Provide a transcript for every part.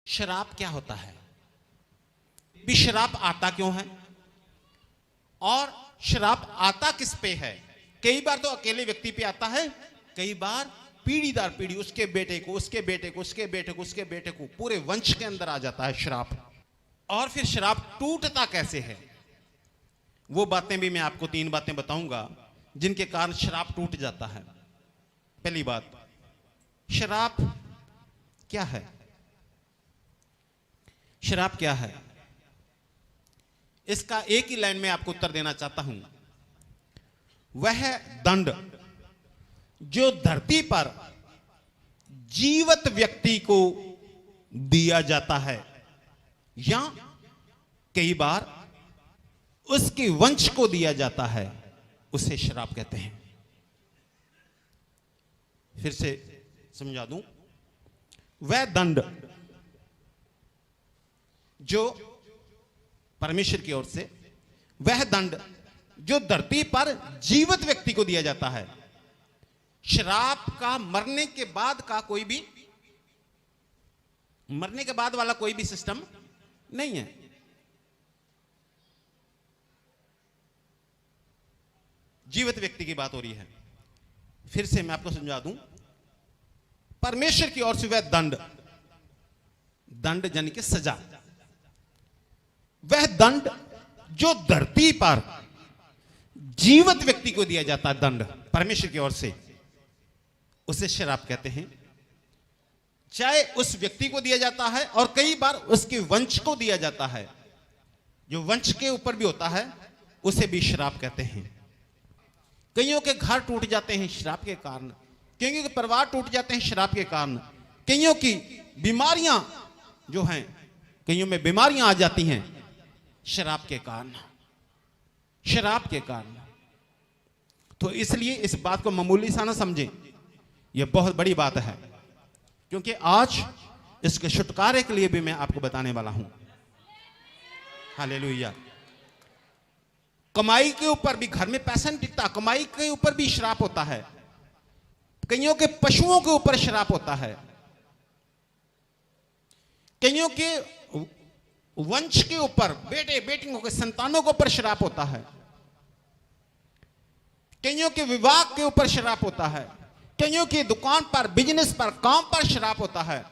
शराब क्या होता है, भी शराब आता क्यों है और शराब आता किस पे है। कई बार तो अकेले व्यक्ति पे आता है, कई बार पीढ़ी दर पीढ़ी उसके बेटे को, उसके बेटे को, उसके बेटे को, उसके बेटे को, पूरे वंश के अंदर आ जाता है शराब। और फिर शराब टूटता कैसे है, वो बातें भी मैं आपको 3 बातें बताऊंगा जिनके कारण शराब टूट जाता है। पहली बात, शराब क्या है। शराब क्या है, इसका एक ही लाइन में आपको उत्तर देना चाहता हूं। वह दंड जो धरती पर जीवित व्यक्ति को दिया जाता है या कई बार उसके वंश को दिया जाता है, उसे शराब कहते हैं। फिर से समझा दूं, वह दंड जो परमेश्वर की ओर से, वह दंड जो धरती पर जीवित व्यक्ति को दिया जाता है। शराब का मरने के बाद का कोई भी, मरने के बाद वाला कोई भी सिस्टम नहीं है। जीवित व्यक्ति की बात हो रही है। फिर से मैं आपको समझा दूं, परमेश्वर की ओर से वह दंड, दंड यानी कि सजा, वह दंड जो धरती पर जीवित व्यक्ति को दिया जाता है, दंड परमेश्वर की ओर से, उसे शराब कहते हैं। चाहे उस व्यक्ति को दिया जाता है और कई बार उसके वंश को दिया जाता है, जो वंश के ऊपर भी होता है उसे भी शराब कहते हैं। कईयों के घर टूट जाते हैं शराब के कारण, कईयों के परिवार टूट जाते हैं शराब के कारण, कईयों की बीमारियां जो हैं, कईयों में बीमारियां आ जाती हैं शराब के कारण, शराब के कारण। तो इसलिए इस बात को मामूली सा ना समझें, यह बहुत बड़ी बात है, क्योंकि आज इसके छुटकारे के लिए भी मैं आपको बताने वाला हूं। हालेलुया। कमाई के ऊपर भी, घर में पैसा नहीं टिकता, कमाई के ऊपर भी शराब होता है। कईयों के पशुओं के ऊपर शराब होता है, कईयों के वंश के ऊपर, बेटे बेटियों के संतानों के ऊपर शराब होता है, कईयों के विवाह के ऊपर शराब होता है, कईयों की दुकान पर, बिजनेस पर, काम पर शराब होता है,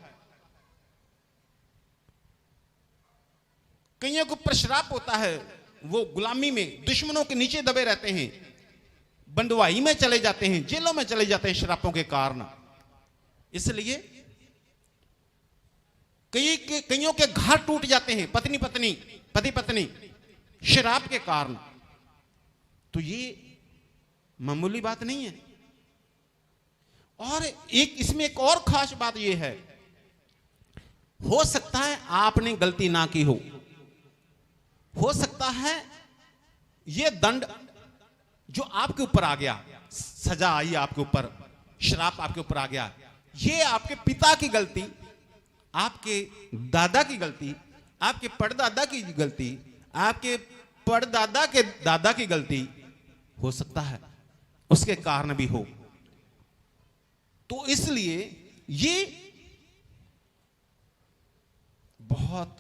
कईयों के ऊपर शराब होता है। वो गुलामी में दुश्मनों के नीचे दबे रहते हैं, बंदवाई में चले जाते हैं, जेलों में चले जाते हैं शराबों के कारण। इसलिए कईयों के घर टूट जाते हैं, पत्नी पत्नी, पति पत्नी, शराब के कारण। तो ये मामूली बात नहीं है। और इसमें एक और खास बात ये है, हो सकता है आपने गलती ना की हो सकता है ये दंड जो आपके ऊपर आ गया, सजा आई आपके ऊपर, श्राप आपके ऊपर आ गया, ये आपके पिता की गलती, आपके दादा की गलती, आपके परदादा की गलती, आपके परदादा के दादा की गलती हो सकता है, उसके कारण भी हो। तो इसलिए ये बहुत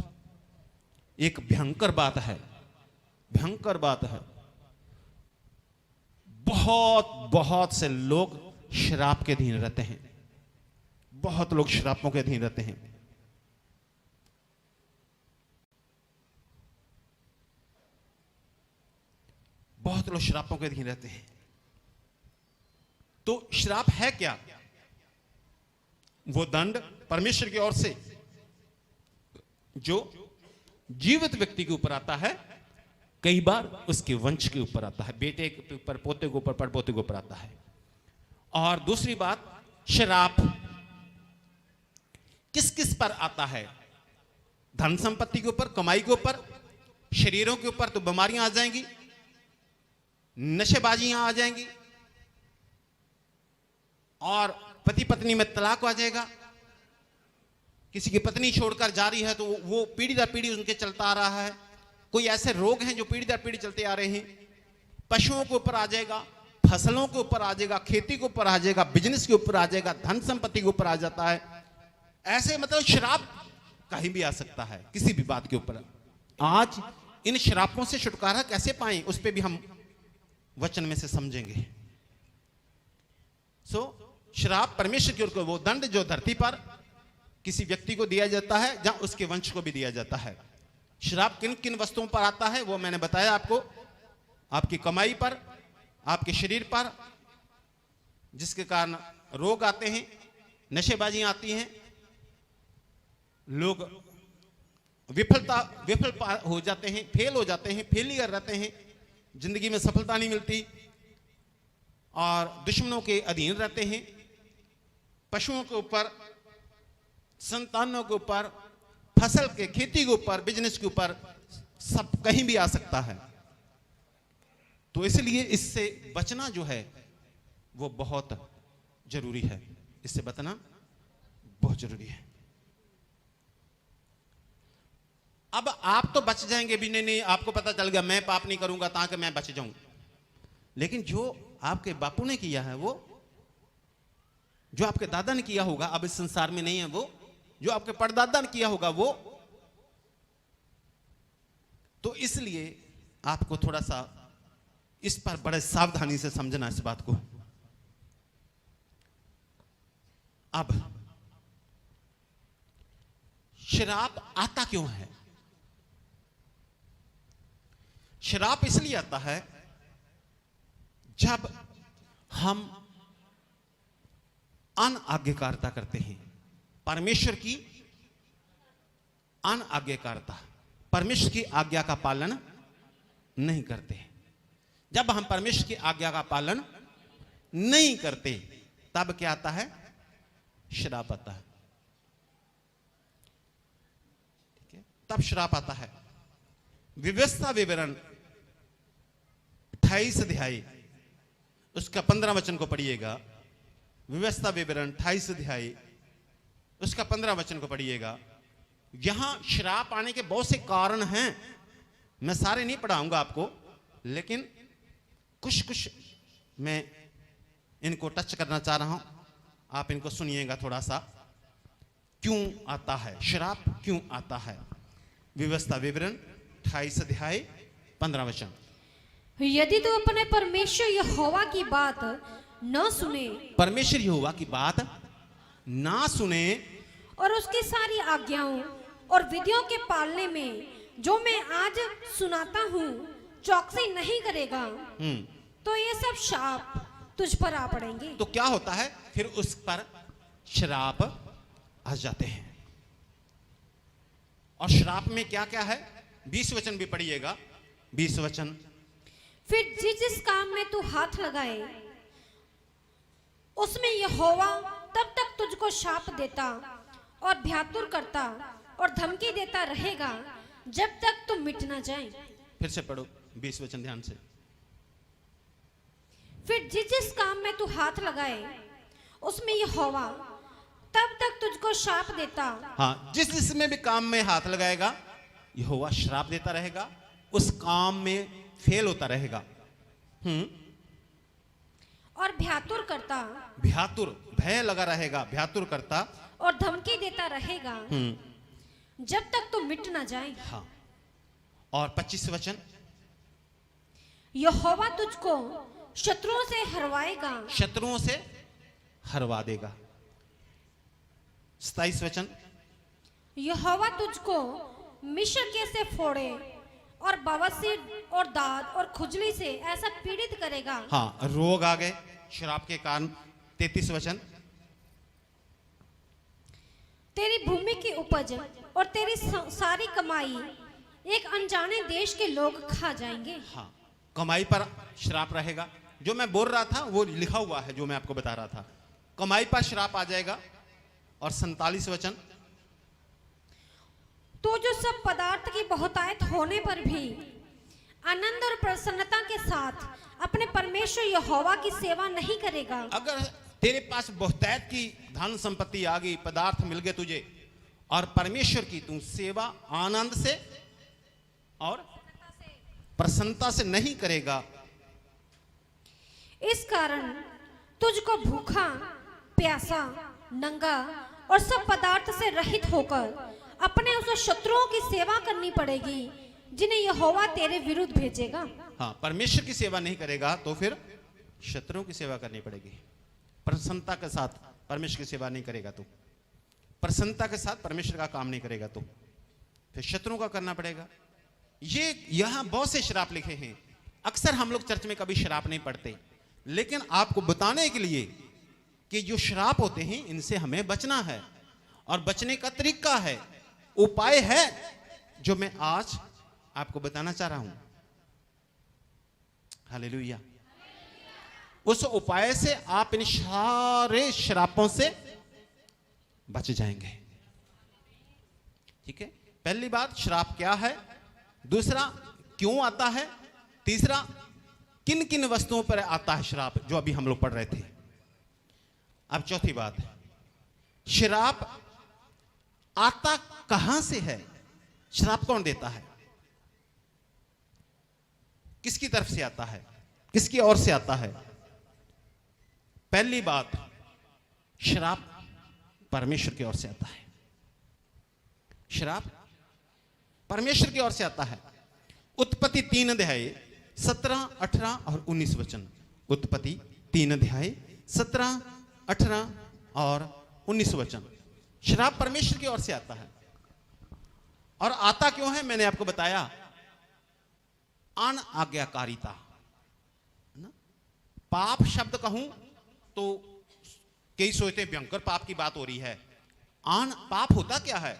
एक भयंकर बात है, भयंकर बात है। बहुत से लोग शराब के अधीन रहते हैं, बहुत लोग शराबों के अधीन रहते हैं। बहुत लोग शराबों के अधीन रहते हैं। तो शराब है क्या? वो दंड परमेश्वर की ओर से जो जीवित व्यक्ति के ऊपर आता है, कई बार उसके वंश के ऊपर आता है, बेटे के ऊपर, पोते के ऊपर, पड़पोते के ऊपर आता है। और दूसरी बात, शराब किस किस पर आता है? धन संपत्ति के ऊपर, कमाई के ऊपर, शरीरों के ऊपर तो बीमारियां आ जाएंगी, नशेबाजियां आ जाएंगी, और पति पत्नी में तलाक आ जाएगा। किसी की पत्नी छोड़कर जा रही है तो वो पीढ़ी दर पीढ़ी उनके चलता आ रहा है। कोई ऐसे रोग हैं जो पीढ़ी दर पीढ़ी चलते आ रहे हैं। पशुओं के ऊपर आ जाएगा, फसलों के ऊपर आ जाएगा, खेती के ऊपर आ जाएगा, बिजनेस के ऊपर आ जाएगा, धन संपत्ति के ऊपर आ जाता है। ऐसे मतलब शराब कहीं भी आ सकता है किसी भी बात के ऊपर। आज इन श्रापों से छुटकारा कैसे पाएं उस पे भी हम वचन में से समझेंगे। श्राप परमेश्वर की ओर को वो दंड जो धरती पर किसी व्यक्ति को दिया जाता है या उसके वंश को भी दिया जाता है। श्राप किन किन वस्तुओं पर आता है वो मैंने बताया आपको, आपकी कमाई पर, आपके शरीर पर, जिसके कारण रोग आते हैं, नशेबाजियां आती हैं, लोग विफल हो जाते हैं, फेल हो जाते हैं, फेलियर रहते हैं, जिंदगी में सफलता नहीं मिलती और दुश्मनों के अधीन रहते हैं। पशुओं के ऊपर, संतानों के ऊपर, फसल के खेती के ऊपर, बिजनेस के ऊपर, सब कहीं भी आ सकता है। तो इसलिए इससे बचना जो है वो बहुत जरूरी है, इससे बचना बहुत जरूरी है। अब आप तो बच जाएंगे भी, नहीं आपको पता चल गया मैं पाप नहीं करूंगा ताकि मैं बच जाऊं, लेकिन जो आपके बापू ने किया है, वो जो आपके दादा ने किया होगा, अब इस संसार में नहीं है, वो जो आपके परदादा ने किया होगा वो, तो इसलिए आपको थोड़ा सा इस पर बड़े सावधानी से समझना इस बात को। अब श्राप आता क्यों है? श्राप इसलिए आता है जब हम अनाज्ञाकारिता करते हैं, परमेश्वर की अनाज्ञाकारिता, परमेश्वर की आज्ञा का पालन नहीं करते। जब हम परमेश्वर की आज्ञा का पालन नहीं करते तब क्या आता है? श्राप आता है। ठीक है, तब श्राप आता है। व्यवस्था विवरण 28 अध्याय उसका 15 वचन को पढ़िएगा। व्यवस्था विवरण 28 अध्याय उसका 15 वचन को पढ़िएगा। यहां श्राप आने के बहुत से कारण हैं, मैं सारे नहीं पढ़ाऊंगा आपको, लेकिन कुछ मैं इनको टच करना चाह रहा हूं, आप इनको सुनिएगा थोड़ा सा। क्यों आता है श्राप, क्यों आता है? व्यवस्था विवरण 28 अध्याय 15 वचन। यदि तू अपने परमेश्वर यहोवा की बात न सुने, परमेश्वर यहोवा की बात ना सुने और उसकी सारी आज्ञाओं और विधियों के पालने में जो मैं आज सुनाता हूँ चौकसी नहीं करेगा, तो ये सब शाप तुझ पर आ पड़ेंगे। तो क्या होता है फिर? उस पर श्राप आ जाते हैं। और श्राप में क्या क्या है? 20 वचन भी पढ़िएगा। 20 वचन। फिर जिस काम में तू हाथ लगाए उसमें यहोवा तब तक तुझको शाप देता और भ्यातुर करता और धमकी देता रहेगा जब तक तू मिट ना जाए। फिर से पढ़ो 20 वचन ध्यान से। फिर जिस काम में तू हाथ लगाए उसमें यहोवा तब तक तुझको श्राप देता। हाँ, जिसमें भी काम में हाथ लगाएगा यहोवा श्राप देता रहेगा, उस काम में फेल होता रहेगा। और भ्यातुर करता, भ्यातुर भय लगा रहेगा, भ्यातुर करता और धमकी देता रहेगा जब तक तू मिट ना जाए। हाँ, और 25 वचन। यहोवा तुझको शत्रुओं से हरवाएगा, शत्रुओं से हरवा देगा। 27 वचन। यहोवा तुझको मिस्र के से फोड़े और बवासीर और दाद और खुजली से ऐसा पीड़ित करेगा। हाँ, रोग आ गए श्राप के कारण। 33 वचन। तेरी भूमि की उपज और तेरी सारी कमाई एक अनजाने देश के लोग खा जाएंगे। हाँ, कमाई पर श्राप रहेगा। जो मैं बोल रहा था वो लिखा हुआ है, जो मैं आपको बता रहा था, कमाई पर श्राप आ जाएगा। और 47 वचन। तो जो सब पदार्थ की बहुतायत होने पर भी आनंद और प्रसन्नता के साथ अपने परमेश्वर यहोवा की सेवा नहीं करेगा। अगर तेरे पास बहुतायत की धन संपत्ति आ गई, पदार्थ मिल गए तुझे, और परमेश्वर की तू सेवा आनंद से और प्रसन्नता से नहीं करेगा, इस कारण तुझको भूखा, प्यासा, नंगा और सब पदार्थ से रहित होकर अपने उस शत्रुओं की सेवा करनी पड़ेगी जिन्हें यहोवा तेरे विरुद्ध भेजेगा। हाँ, परमेश्वर की सेवा नहीं करेगा तो फिर शत्रुओं की सेवा करनी पड़ेगी। प्रसन्नता के साथ परमेश्वर की सेवा नहीं करेगा तो, प्रसन्नता के साथ परमेश्वर का काम नहीं करेगा तो फिर शत्रुओं का करना पड़ेगा। ये यहां बहुत से श्राप लिखे हैं। अक्सर हम लोग चर्च में कभी श्राप नहीं पढ़ते, लेकिन आपको बताने के लिए कि जो श्राप होते हैं इनसे हमें बचना है, और बचने का तरीका है, उपाय है, जो मैं आज आपको बताना चाह रहा हूं। हालेलुया। उस उपाय से आप इन सारे श्रापों से बच जाएंगे। ठीक है, पहली बात श्राप क्या है, दूसरा क्यों आता है, तीसरा किन किन वस्तुओं पर आता है श्राप, जो अभी हम लोग पढ़ रहे थे। अब चौथी बात, श्राप आता कहां से है, श्राप कौन देता है, किसकी तरफ से आता है, किसकी ओर से आता है। पहली बात, श्राप परमेश्वर की ओर से आता है। श्राप परमेश्वर की ओर से आता है। उत्पत्ति 3 अध्याय 17, 18 और 19 वचन। उत्पत्ति 3 अध्याय 17, 18 और 19 वचन। श्राप परमेश्वर की ओर से आता है, और आता क्यों है मैंने आपको बताया, अनाज्ञाकारिता। पाप शब्द कहूं तो कई सोचते भयंकर पाप की बात हो रही है। पाप होता क्या है,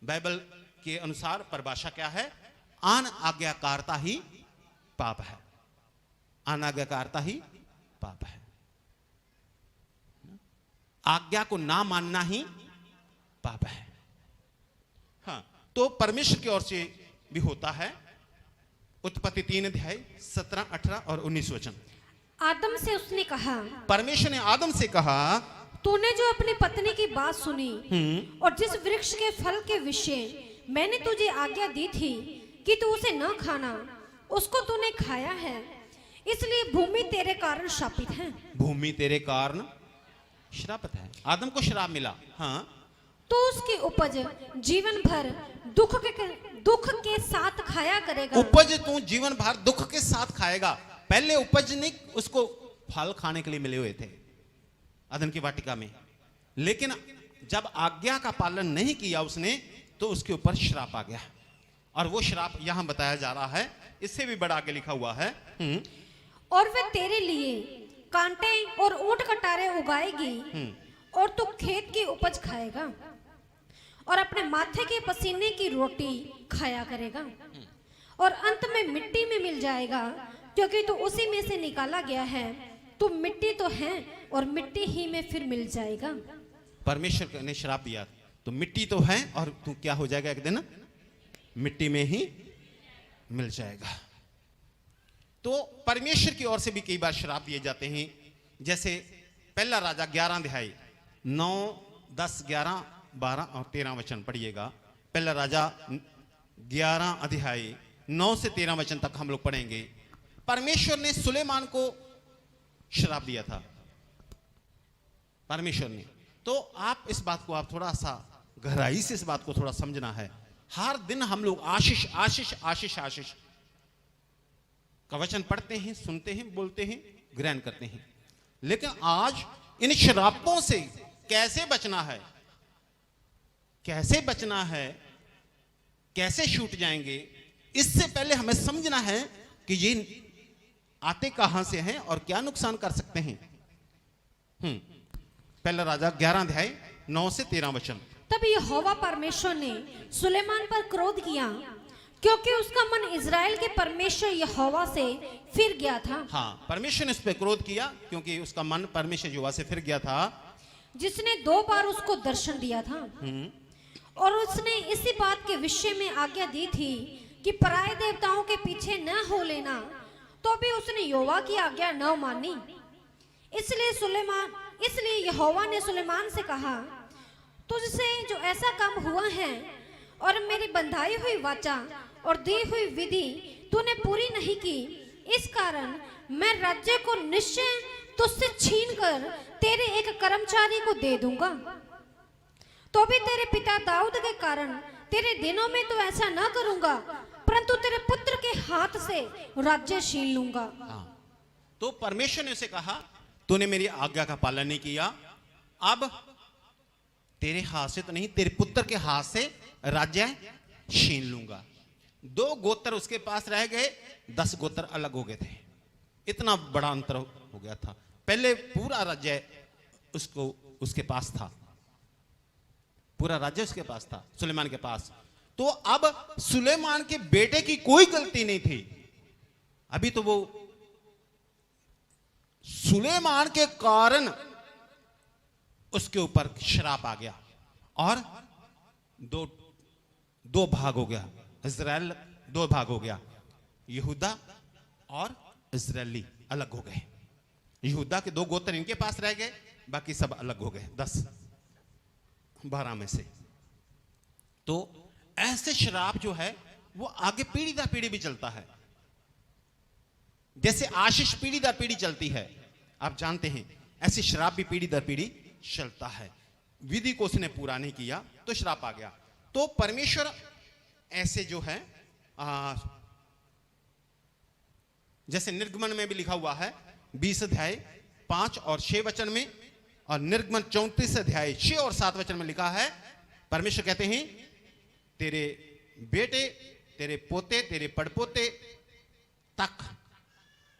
बाइबल के अनुसार परिभाषा क्या है, अनाज्ञाकारिता ही पाप है। अनाज्ञाकारिता ही पाप है। आज्ञा को ना मानना ही पाप है। हाँ, तो परमेश्वर की ओर से भी होता है। उत्पत्ति 3 अध्याय 17, 18 और 19 वचन। आदम से उसने कहा, परमेश्वर ने आदम से कहा, तूने जो अपनी पत्नी की बात सुनी और जिस वृक्ष के फल के विषय मैंने तुझे आज्ञा दी थी कि तू उसे न खाना, उसको तूने खाया है, इसलिए भूमि तेरे कारण शापित है। भूमि तेरे कारण श्रापित है। आदम को श्राप मिला। हाँ, तो उसकी उपज जीवन भर दुख के साथ खाया करेगा। उपज तू जीवन भर दुख के साथ खाएगा। पहले उपज नहीं, उसको फल खाने के लिए मिले हुए थे अदन की वाटिका में, लेकिन जब आज्ञा का पालन नहीं किया उसने, तो उसके ऊपर श्राप आ गया। और वो श्राप यहां बताया जा रहा है, इससे भी बड़ा आगे लिखा हुआ है, और वे तेरे लिए कांटे और ऊंट कटारे उगाएगी और तू खेत की उपज खाएगा और अपने माथे के पसीने की रोटी खाया करेगा और अंत में मिट्टी में मिल जाएगा, क्योंकि तू उसी में से निकाला गया है। तू मिट्टी तो है और मिट्टी ही में फिर मिल जाएगा। परमेश्वर ने श्राप दिया, तो मिट्टी तो है और तू क्या हो जाएगा, एक दिन मिट्टी में ही मिल जाएगा। तो परमेश्वर की ओर से भी कई बार श्राप दिए जाते हैं। जैसे पहला राजा 11 अध्याय 9, 10, 11, 12 और 13 वचन पढ़िएगा। पहला राजा 11 अध्याय 9 से 13 वचन तक हम लोग पढ़ेंगे। परमेश्वर ने सुलेमान को श्राप दिया था, परमेश्वर ने। तो आप इस बात को आप थोड़ा सा गहराई से इस बात को थोड़ा समझना है। हर दिन हम लोग आशीष आशीष आशीष आशीष का वचन पढ़ते हैं, सुनते हैं, बोलते हैं, ग्रहण करते हैं, लेकिन आज इन श्रापों से कैसे बचना है, कैसे बचना है, कैसे छूट जाएंगे, इससे पहले हमें समझना है कि ये आते कहां से हैं और क्या नुकसान कर सकते हैं। पहला राजा 11 अध्याय 9 से 13 वचन। तब यहोवा परमेश्वर ने सुलेमान पर क्रोध किया, क्योंकि उसका मन इज़राइल के परमेश्वर यहोवा से फिर गया था। हाँ, परमेश्वर ने उस पर क्रोध किया क्योंकि उसका मन परमेश्वर यहोवा से फिर गया था, जिसने 2 बार उसको दर्शन दिया था। और उसने इसी बात के विषय में आज्ञा दी थी कि पराये देवताओं के पीछे न हो लेना, तो भी उसने यहोवा की आज्ञा न मानी। इसलिए यहोवा ने सुलेमान से कहा, तुझसे जो ऐसा काम हुआ है और मेरी बंधाई हुई वाचा और दी हुई विधि तूने पूरी नहीं की, इस कारण मैं राज्य को निश्चय तुझसे छीनकर तेरे एक कर्मचारी को दे दूंगा। तो भी तेरे पिता दाऊद के कारण तेरे दिनों में तो ऐसा ना करूंगा, परंतु तेरे पुत्र के हाथ से राज्य छीन लूंगा। हाँ, तो परमेश्वर ने उसे कहा, तूने मेरी आज्ञा का पालन नहीं किया, अब तेरे हाथ से तो नहीं, तेरे पुत्र के हाथ से राज्य छीन लूंगा। 2 गोत्र उसके पास रह गए, 10 गोत्र अलग हो गए थे। इतना बड़ा अंतर हो गया था। पहले पूरा राज्य उसके पास था, पूरा राज्य उसके पास था, सुलेमान के पास। तो अब सुलेमान के बेटे की कोई गलती नहीं थी। अभी तो वो सुलेमान के कारण उसके ऊपर श्राप आ गया और दो भाग हो गया। इज़राइल 2 भाग हो गया, यहूदा और इज़राइली अलग हो गए। यहूदा के 2 गोत्र इनके पास रह गए, बाकी सब अलग हो गए 10-12 में से। तो ऐसे श्राप जो है वो आगे पीढ़ी दर पीढ़ी भी चलता है। जैसे आशीष पीढ़ी दर पीढ़ी चलती है, आप जानते हैं, ऐसे श्राप भी पीढ़ी दर पीढ़ी चलता है। विधि को उसने पूरा नहीं किया तो श्राप आ गया। तो परमेश्वर ऐसे जो है जैसे निर्गमन में भी लिखा हुआ है 20 अध्याय 5 और 6 वचन में, और निर्गमन 34 अध्याय 6 और 7 वचन में लिखा है, परमेश्वर कहते हैं तेरे बेटे, तेरे पोते, तेरे पड़पोते तक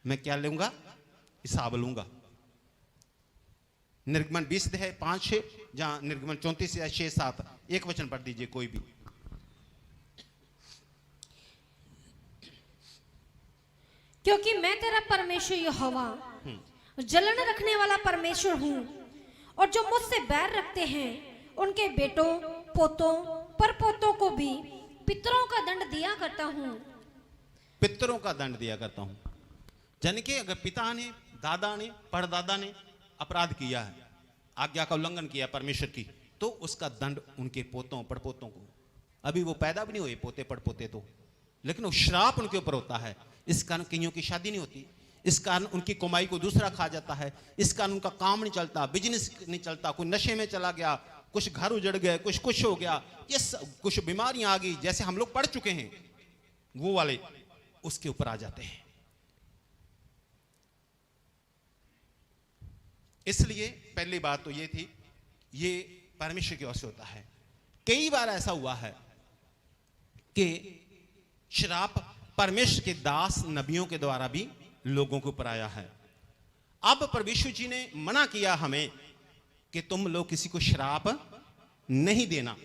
मैं क्या लूंगा, हिसाब लूंगा। निर्गमन 20 अध्याय 5-6, जहां निर्गमन 34 या 6-7, एक वचन पढ़ दीजिए कोई भी। क्योंकि मैं तेरा परमेश्वर यहोवा जलन रखने वाला परमेश्वर हूं, और जो मुझसे बैर रखते हैं उनके बेटों, पोतों, परपोतों को भी पितरों का दंड दिया करता हूं। पितरों का दंड दिया करता हूं, यानी कि अगर पिता ने, दादा ने, परदादा ने अपराध किया है, आज्ञा का उल्लंघन किया परमेश्वर की, तो उसका दंड उनके पोतों पड़पोतों को, अभी वो पैदा भी नहीं हुए पोते पड़पोते तो, लेकिन वो श्राप उनके ऊपर होता है। इस कारण कईयों की शादी नहीं होती, इस कारण उनकी कमाई को दूसरा खा जाता है, इस कारण उनका काम नहीं चलता, बिजनेस नहीं चलता, कोई नशे में चला गया, कुछ घर उजड़ गए, कुछ हो गया, ये कुछ बीमारियां आ गई, जैसे हम लोग पढ़ चुके हैं वो वाले उसके ऊपर आ जाते हैं। इसलिए पहली बात तो ये थी, ये परमेश्वर की ओर से होता है। कई बार ऐसा हुआ है कि श्राप परमेश्वर के दास नबियों के द्वारा भी लोगों के ऊपर आया है। अब परमेश्वर जी ने मना किया हमें कि तुम लोग किसी को श्राप नहीं देना।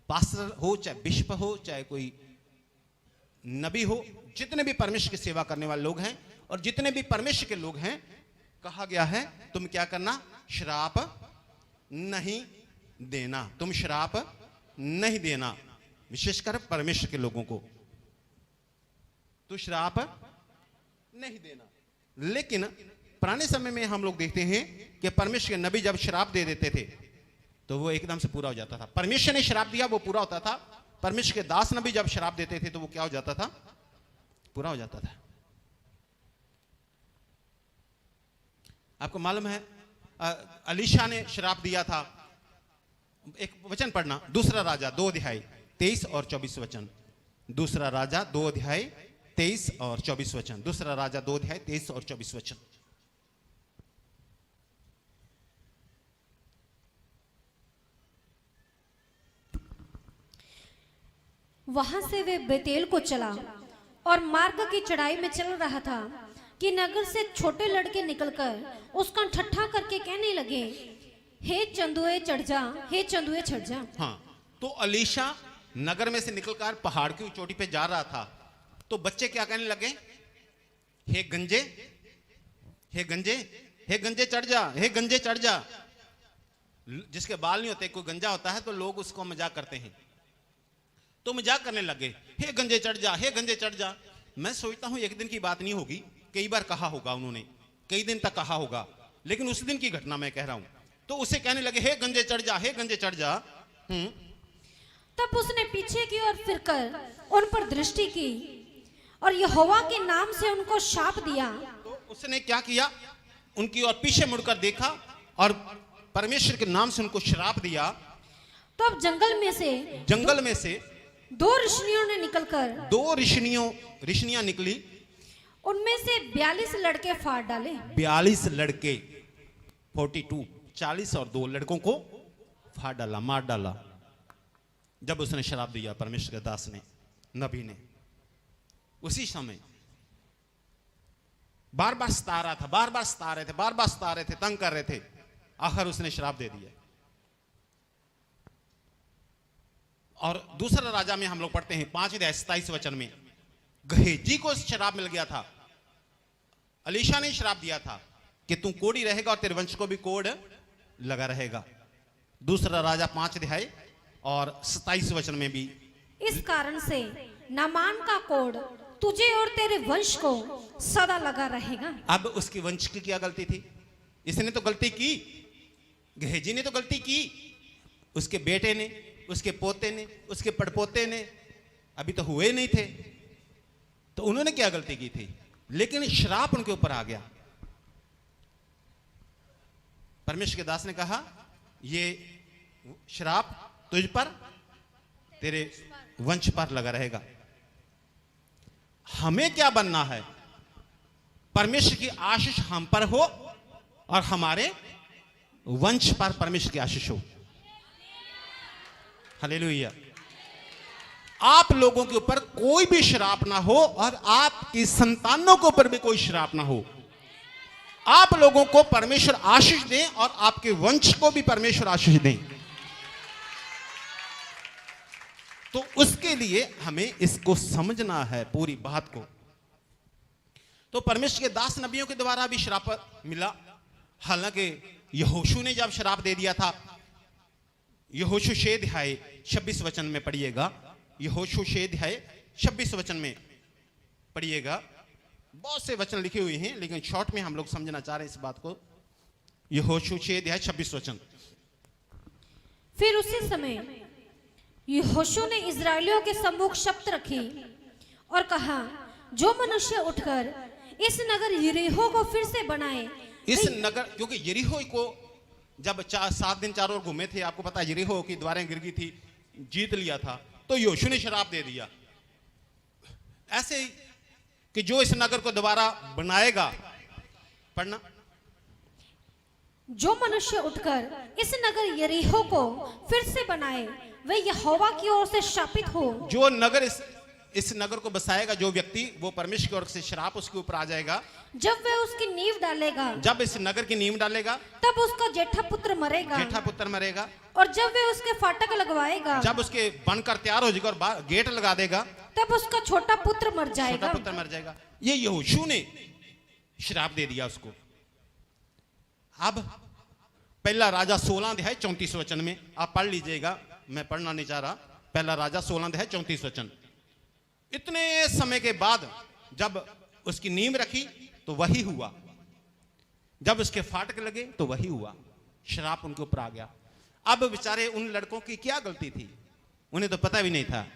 पास्टर हो, चाहे बिशप हो, चाहे कोई नबी हो, जितने भी परमेश्वर की सेवा करने वाले लोग हैं और जितने भी परमेश्वर के लोग हैं, कहा गया है तुम क्या करना, श्राप नहीं देना। तुम श्राप नहीं देना, विशेषकर परमेश्वर के लोगों को तो श्राप नहीं देना। लेकिन पुराने समय में हम लोग देखते हैं कि परमेश्वर के नबी जब श्राप दे देते थे तो वो एकदम से पूरा हो जाता था। परमेश्वर ने श्राप दिया, वो पूरा होता था। परमेश्वर के दास नबी जब श्राप देते थे तो वो क्या हो जाता था, पूरा हो जाता था। आपको मालूम है अलीशा ने श्राप दिया था। एक वचन पढ़ना, दूसरा राजा 2 अध्याय 23 और 24 वचन। दूसरा राजा 2 अध्याय 23 और 24 वचन। दूसरा राजा 2 अध्याय 23 और 24 वचन। वहां से वे बेतेल को चला और मार्ग की चढ़ाई में चल रहा था कि नगर से छोटे लड़के निकलकर उसका ठट्ठा करके कहने लगे, हे चंदुए चढ़ जा, हे चंदुए चढ़ जा। हाँ, तो अलीशा नगर में से निकलकर पहाड़ की चोटी पे जा रहा था तो बच्चे क्या कहने लगे, हे गंजे, हे गंजे, हे गंजे चढ़ जा, हे गंजे चढ़ जा। जिसके बाल नहीं होते, कोई गंजा होता है तो लोग उसको मजाक करते हैं, तो मजाक करने लगे, हे गंजे चढ़ जा, हे गंजे चढ़ जा। मैं सोचता हूं एक दिन की बात नहीं होगी, कई बार कहा होगा उन्होंने, कई दिन तक कहा होगा, लेकिन उस दिन की घटना मैं कह रहा हूं। तो उसे कहने लगे, हे गंजे चढ़ जा, हे गंजे चढ़ जा। तब उसने पीछे की ओर फिरकर उन पर दृष्टि की और यहोवा के नाम से उनको शाप दिया। तो उसने क्या किया, उनकी ओर पीछे मुड़कर देखा और परमेश्वर के नाम से उनको श्राप दिया। तब जंगल में से दो ऋषियों ने निकलकर दो ऋषियां निकली, उनमें से 42 लड़के फाड़ डाले। 42 लड़के 42 40 और 2 लड़कों को फाड़ डाला, मार डाला। जब उसने शराब दिया परमेश्वर के दास ने, नबी ने, उसी समय बार बार सता रहा था, बार बार सता रहे थे, तंग कर रहे थे। आखिर उसने शराब दे दिया। और दूसरा राजा में हम लोग पढ़ते हैं 5:27 वचन में, गहेजी को शराब मिल गया था। अलीशा ने शराब दिया था कि तू कोढ़ी रहेगा और तेरे वंश को भी कोढ़ लगा रहेगा। दूसरा राजा 5:27 वचन में भी, इस कारण से नामान का कोढ़ तुझे और तेरे वंश को सदा लगा रहेगा। अब उसके वंश की क्या गलती थी? इसने तो गलती की, गहेजी ने तो गलती की, उसके बेटे ने, उसके पोते ने, उसके पड़पोते ने अभी तो हुए नहीं थे, तो उन्होंने क्या गलती की थी? लेकिन श्राप उनके ऊपर आ गया। परमेश्वर के दास ने कहा, ये श्राप तुझ पर, तेरे वंश पर लगा रहेगा। हमें क्या बनना है? परमेश्वर की आशीष हम पर हो और हमारे वंश पर परमेश्वर की आशीष हो। हालेलुया। आप लोगों के ऊपर कोई भी श्राप ना हो और आपकी संतानों के ऊपर भी कोई श्राप ना हो। आप लोगों को परमेश्वर आशीष दें और आपके वंश को भी परमेश्वर आशीष दें। तो उसके लिए हमें इसको समझना है, पूरी बात को। तो परमेश्वर के दास नबियों के द्वारा भी श्राप मिला। हालांकि यहोशू ने जब श्राप दे दिया था, यहोशू 6 अध्याय 26 वचन में पढ़िएगा, यहोशू 6 अध्याय 26 वचन में पढ़िएगा। बहुत से वचन लिखे हुए हैं, लेकिन शॉर्ट में हम लोग समझना चाह रहे हैं इस बात को। यहोशू 6 अध्याय 26 वचन। फिर उसी समय यहोशू ने इजरायलियों के सम्मुख शपथ रखी और कहा, जो मनुष्य उठकर इस नगर यरीहो को फिर से बनाए। इस नगर, क्योंकि यरीहो को जब 7 दिन चारों ओर घूमे थे, आपको पता है यरीहो की द्वारें गिर गई थी, जीत लिया था, तो यहोशू ने शराप दे दिया ऐसे ही कि जो इस नगर को दोबारा बनाएगा। पढ़ना, जो मनुष्य उठकर इस नगर यरीहो को फिर से बनाए वह यहोवा की ओर से शापित हो। जो नगर इस नगर को बसाएगा, जो व्यक्ति, वो परमेश्वर की ओर से श्राप उसके ऊपर आ जाएगा। जब वह उसकी नींव डालेगा, जब इस नगर की नींव डालेगा, तब उसका जेठा पुत्र मरेगा। जेठा पुत्र मरेगा। और जब वह उसके फाटक लगवाएगा, जब उसके बनकर तैयार हो जाएगा और गेट लगा देगा, तब उसका छोटा पुत्र मर जाएगा। छोटा पुत्र मर जाएगा। ये यहोशू ने श्राप दे दिया उसको। अब पहला राजा 16 अध्याय 34 वचन में आप पढ़ लीजिएगा, मैं पढ़ना नहीं चाह रहा। पहला राजा 16 अध्याय 34 वचन। इतने समय के बाद जब उसकी नींव रखी तो वही हुआ, जब उसके फाटक लगे तो वही हुआ, श्राप उनके ऊपर आ गया। अब बेचारे उन लड़कों की क्या गलती थी? उन्हें तो पता भी नहीं था,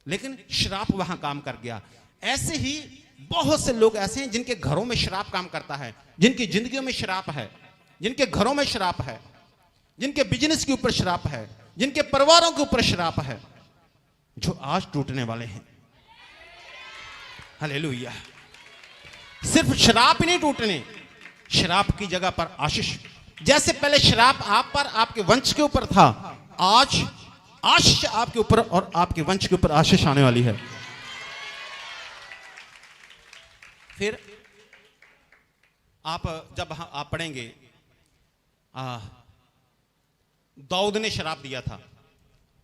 लेकिन श्राप वहां काम कर गया। ऐसे ही बहुत से लोग ऐसे हैं जिनके घरों में श्राप काम करता है, जिनकी जिंदगियों में श्राप है, जिनके घरों में श्राप है, जिनके बिजनेस के ऊपर श्राप है, जिनके परिवारों के ऊपर श्राप है, जो आज टूटने वाले हैं। हालेलुया। सिर्फ श्राप ही नहीं टूटने, श्राप की जगह पर आशीष। जैसे पहले श्राप आप पर, आपके वंश के ऊपर था, आज आशीष आपके ऊपर और आपके वंश के ऊपर आशीष आने वाली है। फिर जब आप पढ़ेंगे, दाऊद ने शराब दिया था।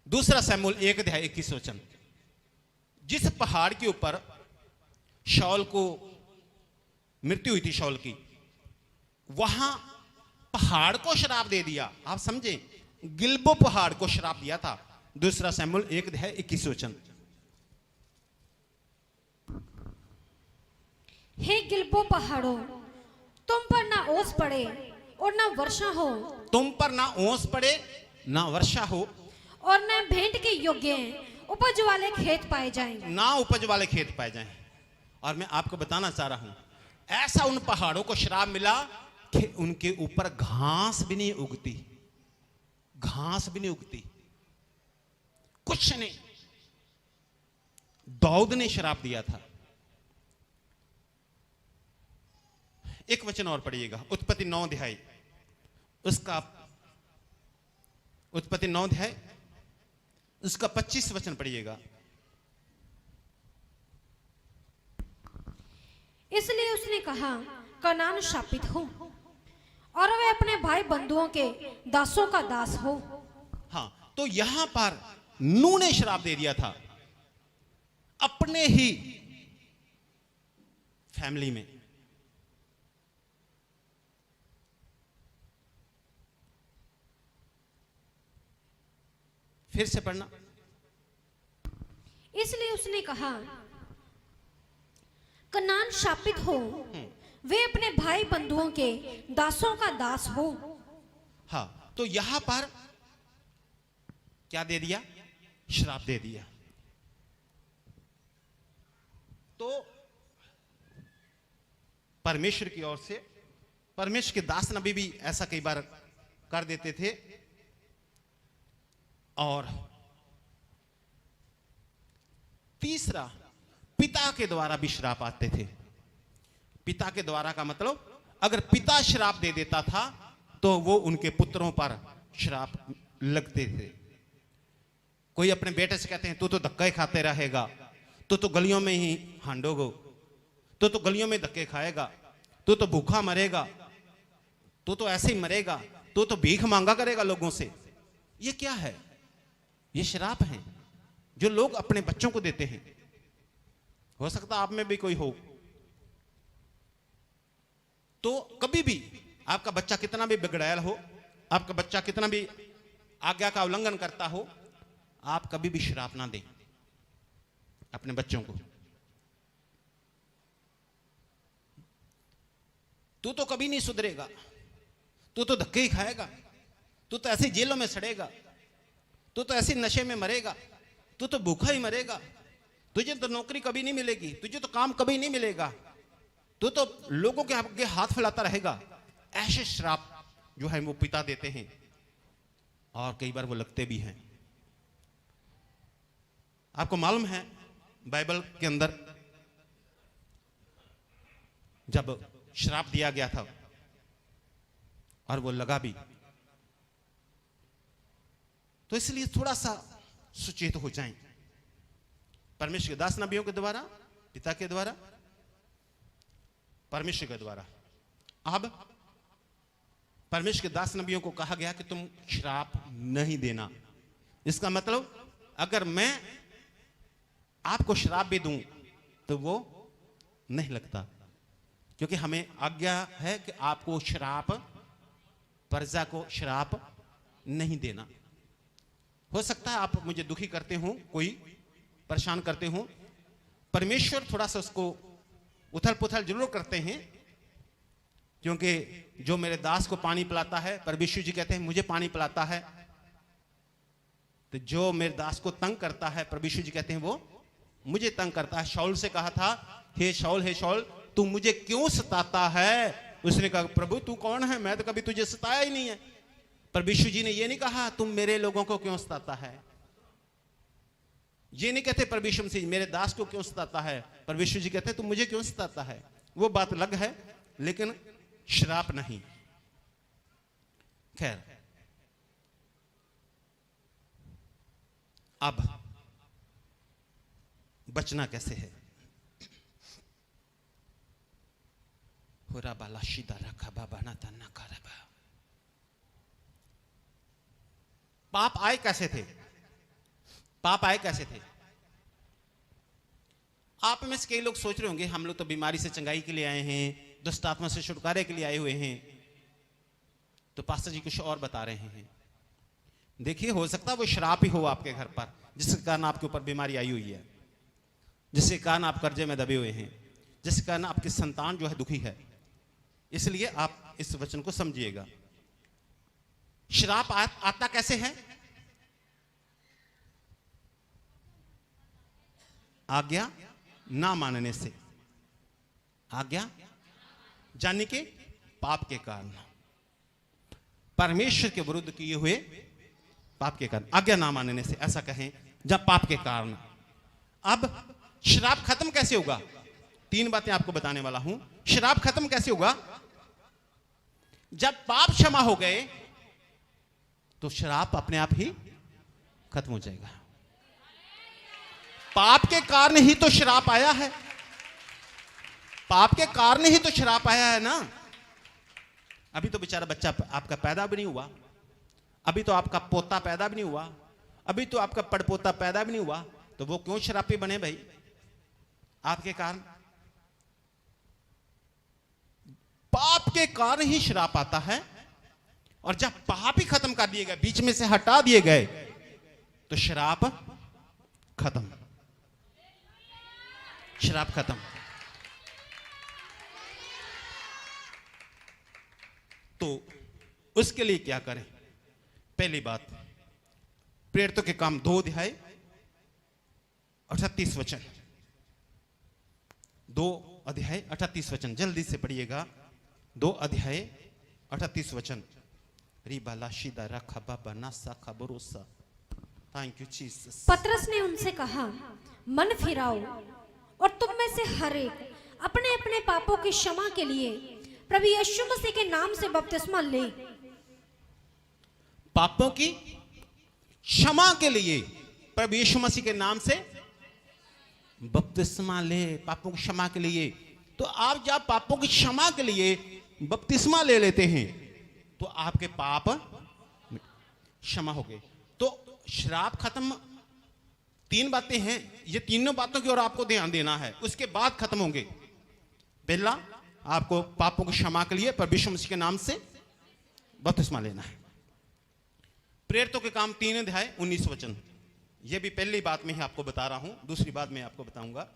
दूसरा शमूएल 1 अध्याय 21 वचन। जिस पहाड़ के ऊपर शाऊल को मृत्यु हुई थी, शाऊल की, वहां पहाड़ को शराब दे दिया। आप समझे, गिलबो पहाड़ को शराब दिया था। दूसरा शमूएल 1 अध्याय 21 वचन। हे गिलबो पहाड़ों, तुम पर ना ओस पड़े और ना वर्षा हो। तुम पर ना ओस पड़े ना वर्षा हो, और ना भेंट के योग्य उपज वाले खेत पाए जाएं। ना उपज वाले खेत पाए जाएं। और मैं आपको बताना चाह रहा हूं, ऐसा उन पहाड़ों को श्राप मिला कि उनके ऊपर घास भी नहीं उगती। घास भी नहीं उगती, कुछ नहीं। दाऊद ने श्राप दिया था। एक वचन और पढ़िएगा, उत्पत्ति 9 अध्याय, उसका उत्पत्ति 9 अध्याय उसका 25 वचन पढ़िएगा। इसलिए उसने कहा, कनान शापित हो और वे अपने भाई बंधुओं के दासों का दास हो। हाँ, तो यहां पर नूह ने श्राप दे दिया था अपने ही फैमिली में। फिर से पढ़ना। इसलिए उसने कहा, कनान शापित हो, वे अपने भाई बंधुओं के दासों का दास हो। हाँ, तो यहां पर क्या दे दिया? श्राप दे दिया। तो परमेश्वर की ओर से, परमेश्वर के दास नबी भी ऐसा कई बार कर देते थे। और तीसरा, पिता के द्वारा भी श्राप आते थे। पिता के द्वारा का मतलब, अगर पिता श्राप दे देता था तो वो उनके पुत्रों पर श्राप लगते थे। कोई अपने बेटे से कहते हैं, तू तो धक्के खाते रहेगा, तू तो गलियों में ही हांडोगो, तू तो गलियों में धक्के खाएगा, तू तो भूखा मरेगा, तू तो ऐसे ही मरेगा, तू तो भीख मांगा करेगा लोगों से। ये क्या है? ये श्राप हैं जो लोग अपने बच्चों को देते हैं। हो सकता आप में भी कोई हो। तो कभी भी आपका बच्चा कितना भी बिगड़ैल हो, आपका बच्चा कितना भी आज्ञा का उल्लंघन करता हो, आप कभी भी श्राप ना दें अपने बच्चों को। तू तो कभी नहीं सुधरेगा, तू तो धक्के ही खाएगा, तू तो ऐसी जेलों में सड़ेगा, तू तो ऐसे नशे में मरेगा, तू तो भूखा ही मरेगा, तुझे तो नौकरी कभी नहीं मिलेगी, तुझे तो काम कभी नहीं मिलेगा, तू तो लोगों के आगे हाथ फैलाता रहेगा। ऐसे श्राप जो है वो पिता देते हैं और कई बार वो लगते भी हैं। आपको मालूम है बाइबल के अंदर जब श्राप दिया गया था और वो लगा भी, तो इसलिए थोड़ा सा सुचेत हो जाएं। परमेश्वर के दास नबियों के द्वारा, पिता के द्वारा, परमेश्वर के द्वारा। अब परमेश्वर के दास नबियों को कहा गया कि तुम श्राप नहीं देना। इसका मतलब अगर मैं आपको श्राप भी दूं तो वो नहीं लगता, क्योंकि हमें आज्ञा है कि आपको श्राप, प्रजा को श्राप नहीं देना। हो सकता है आप मुझे दुखी करते हो, कोई परेशान करते हो, परमेश्वर थोड़ा सा उसको उथल पुथल जरूर करते हैं, क्योंकि जो मेरे दास को पानी पिलाता है, परमेश्वर जी कहते हैं मुझे पानी पिलाता है, तो जो मेरे दास को तंग करता है, परमेश्वर जी कहते हैं वो मुझे तंग करता है। शाऊल से कहा था, हे शाऊल तू मुझे क्यों सताता है? उसने कहा, प्रभु तू कौन है, मैं तो कभी तुझे सताया ही नहीं है। परमेश्वर जी ने ये नहीं कहा तुम मेरे लोगों को क्यों सताता है, ये नहीं कहते परमेश्वर से मेरे दास को क्यों सताता है। परमेश्वर जी कहते तुम मुझे क्यों सताता है। वो बात अलग है, लेकिन श्राप नहीं। खैर, अब बचना कैसे है? होरा बाला शीदा रखा बाबा ना तन्ना करबा। पाप आए कैसे थे? पाप आए कैसे थे? आप में से कई लोग सोच रहे होंगे हम लोग तो बीमारी से चंगाई के लिए आए हैं, दुष्ट आत्मा से छुटकारे के लिए आए हुए हैं, तो पास्टर जी कुछ और बता रहे हैं। देखिए, हो सकता है वो श्राप ही हो आपके घर पर, जिसके कारण आपके ऊपर बीमारी आई हुई है, जिसके कारण आप कर्जे में दबे हुए हैं, जिसके कारण आपकी संतान जो है दुखी है। इसलिए आप इस वचन को समझिएगा। श्राप आता कैसे है? आज्ञा ना मानने से, आज्ञा जानने के पाप के कारण, परमेश्वर के विरुद्ध किए हुए पाप के कारण, आज्ञा ना मानने से, ऐसा कहें, जब पाप के कारण। अब शराब खत्म कैसे होगा? 3 बातें आपको बताने वाला हूं। शराब खत्म कैसे होगा? जब पाप क्षमा हो गए तो शराब अपने आप ही खत्म हो जाएगा। पाप के कारण ही तो शराब आया है, पाप के कारण ही तो शराब आया है ना। अभी तो बेचारा बच्चा आपका पैदा भी नहीं हुआ, अभी तो आपका पोता पैदा भी नहीं हुआ, अभी तो आपका पड़पोता पैदा भी नहीं हुआ, तो वो क्यों शराबी बने भाई? आपके कारण, पाप के कारण ही शराब आता है। और जब पाप ही खत्म कर दिए गए, बीच में से हटा दिए गए, तो शराब खत्म, शराब खत्म। तो उसके लिए क्या करें? पहली बात, प्रेरितों के काम 2 अध्याय 38 वचन, 2 अध्याय 38 वचन, जल्दी से पढ़िएगा। 2 अध्याय 38 वचन। Thank you Jesus. पतरस ने उनसे कहा, मन फिराओ और तुम में से हर एक अपने अपने पापों की क्षमा के लिए प्रभु यीशु मसीह के नाम से बपतिस्मा ले। पापों की क्षमा के लिए प्रभु यीशु मसीह के नाम से बपतिस्मा ले, पापों की क्षमा के लिए। तो आप जब पापों की क्षमा के लिए बपतिस्मा ले लेते हैं तो आपके पाप क्षमा हो गए। तो शराब खत्म, 3 बातें हैं, ये तीनों बातों की ओर आपको ध्यान देना है, उसके बाद खत्म होंगे। पहला, आपको पापों की क्षमा के लिए प्रभु यीशु मसीह के नाम से बपतिस्मा लेना है। प्रेरितों के काम 3 अध्याय 19 वचन, यह भी पहली बात में ही आपको बता रहा हूं, दूसरी बात में आपको बताऊंगा।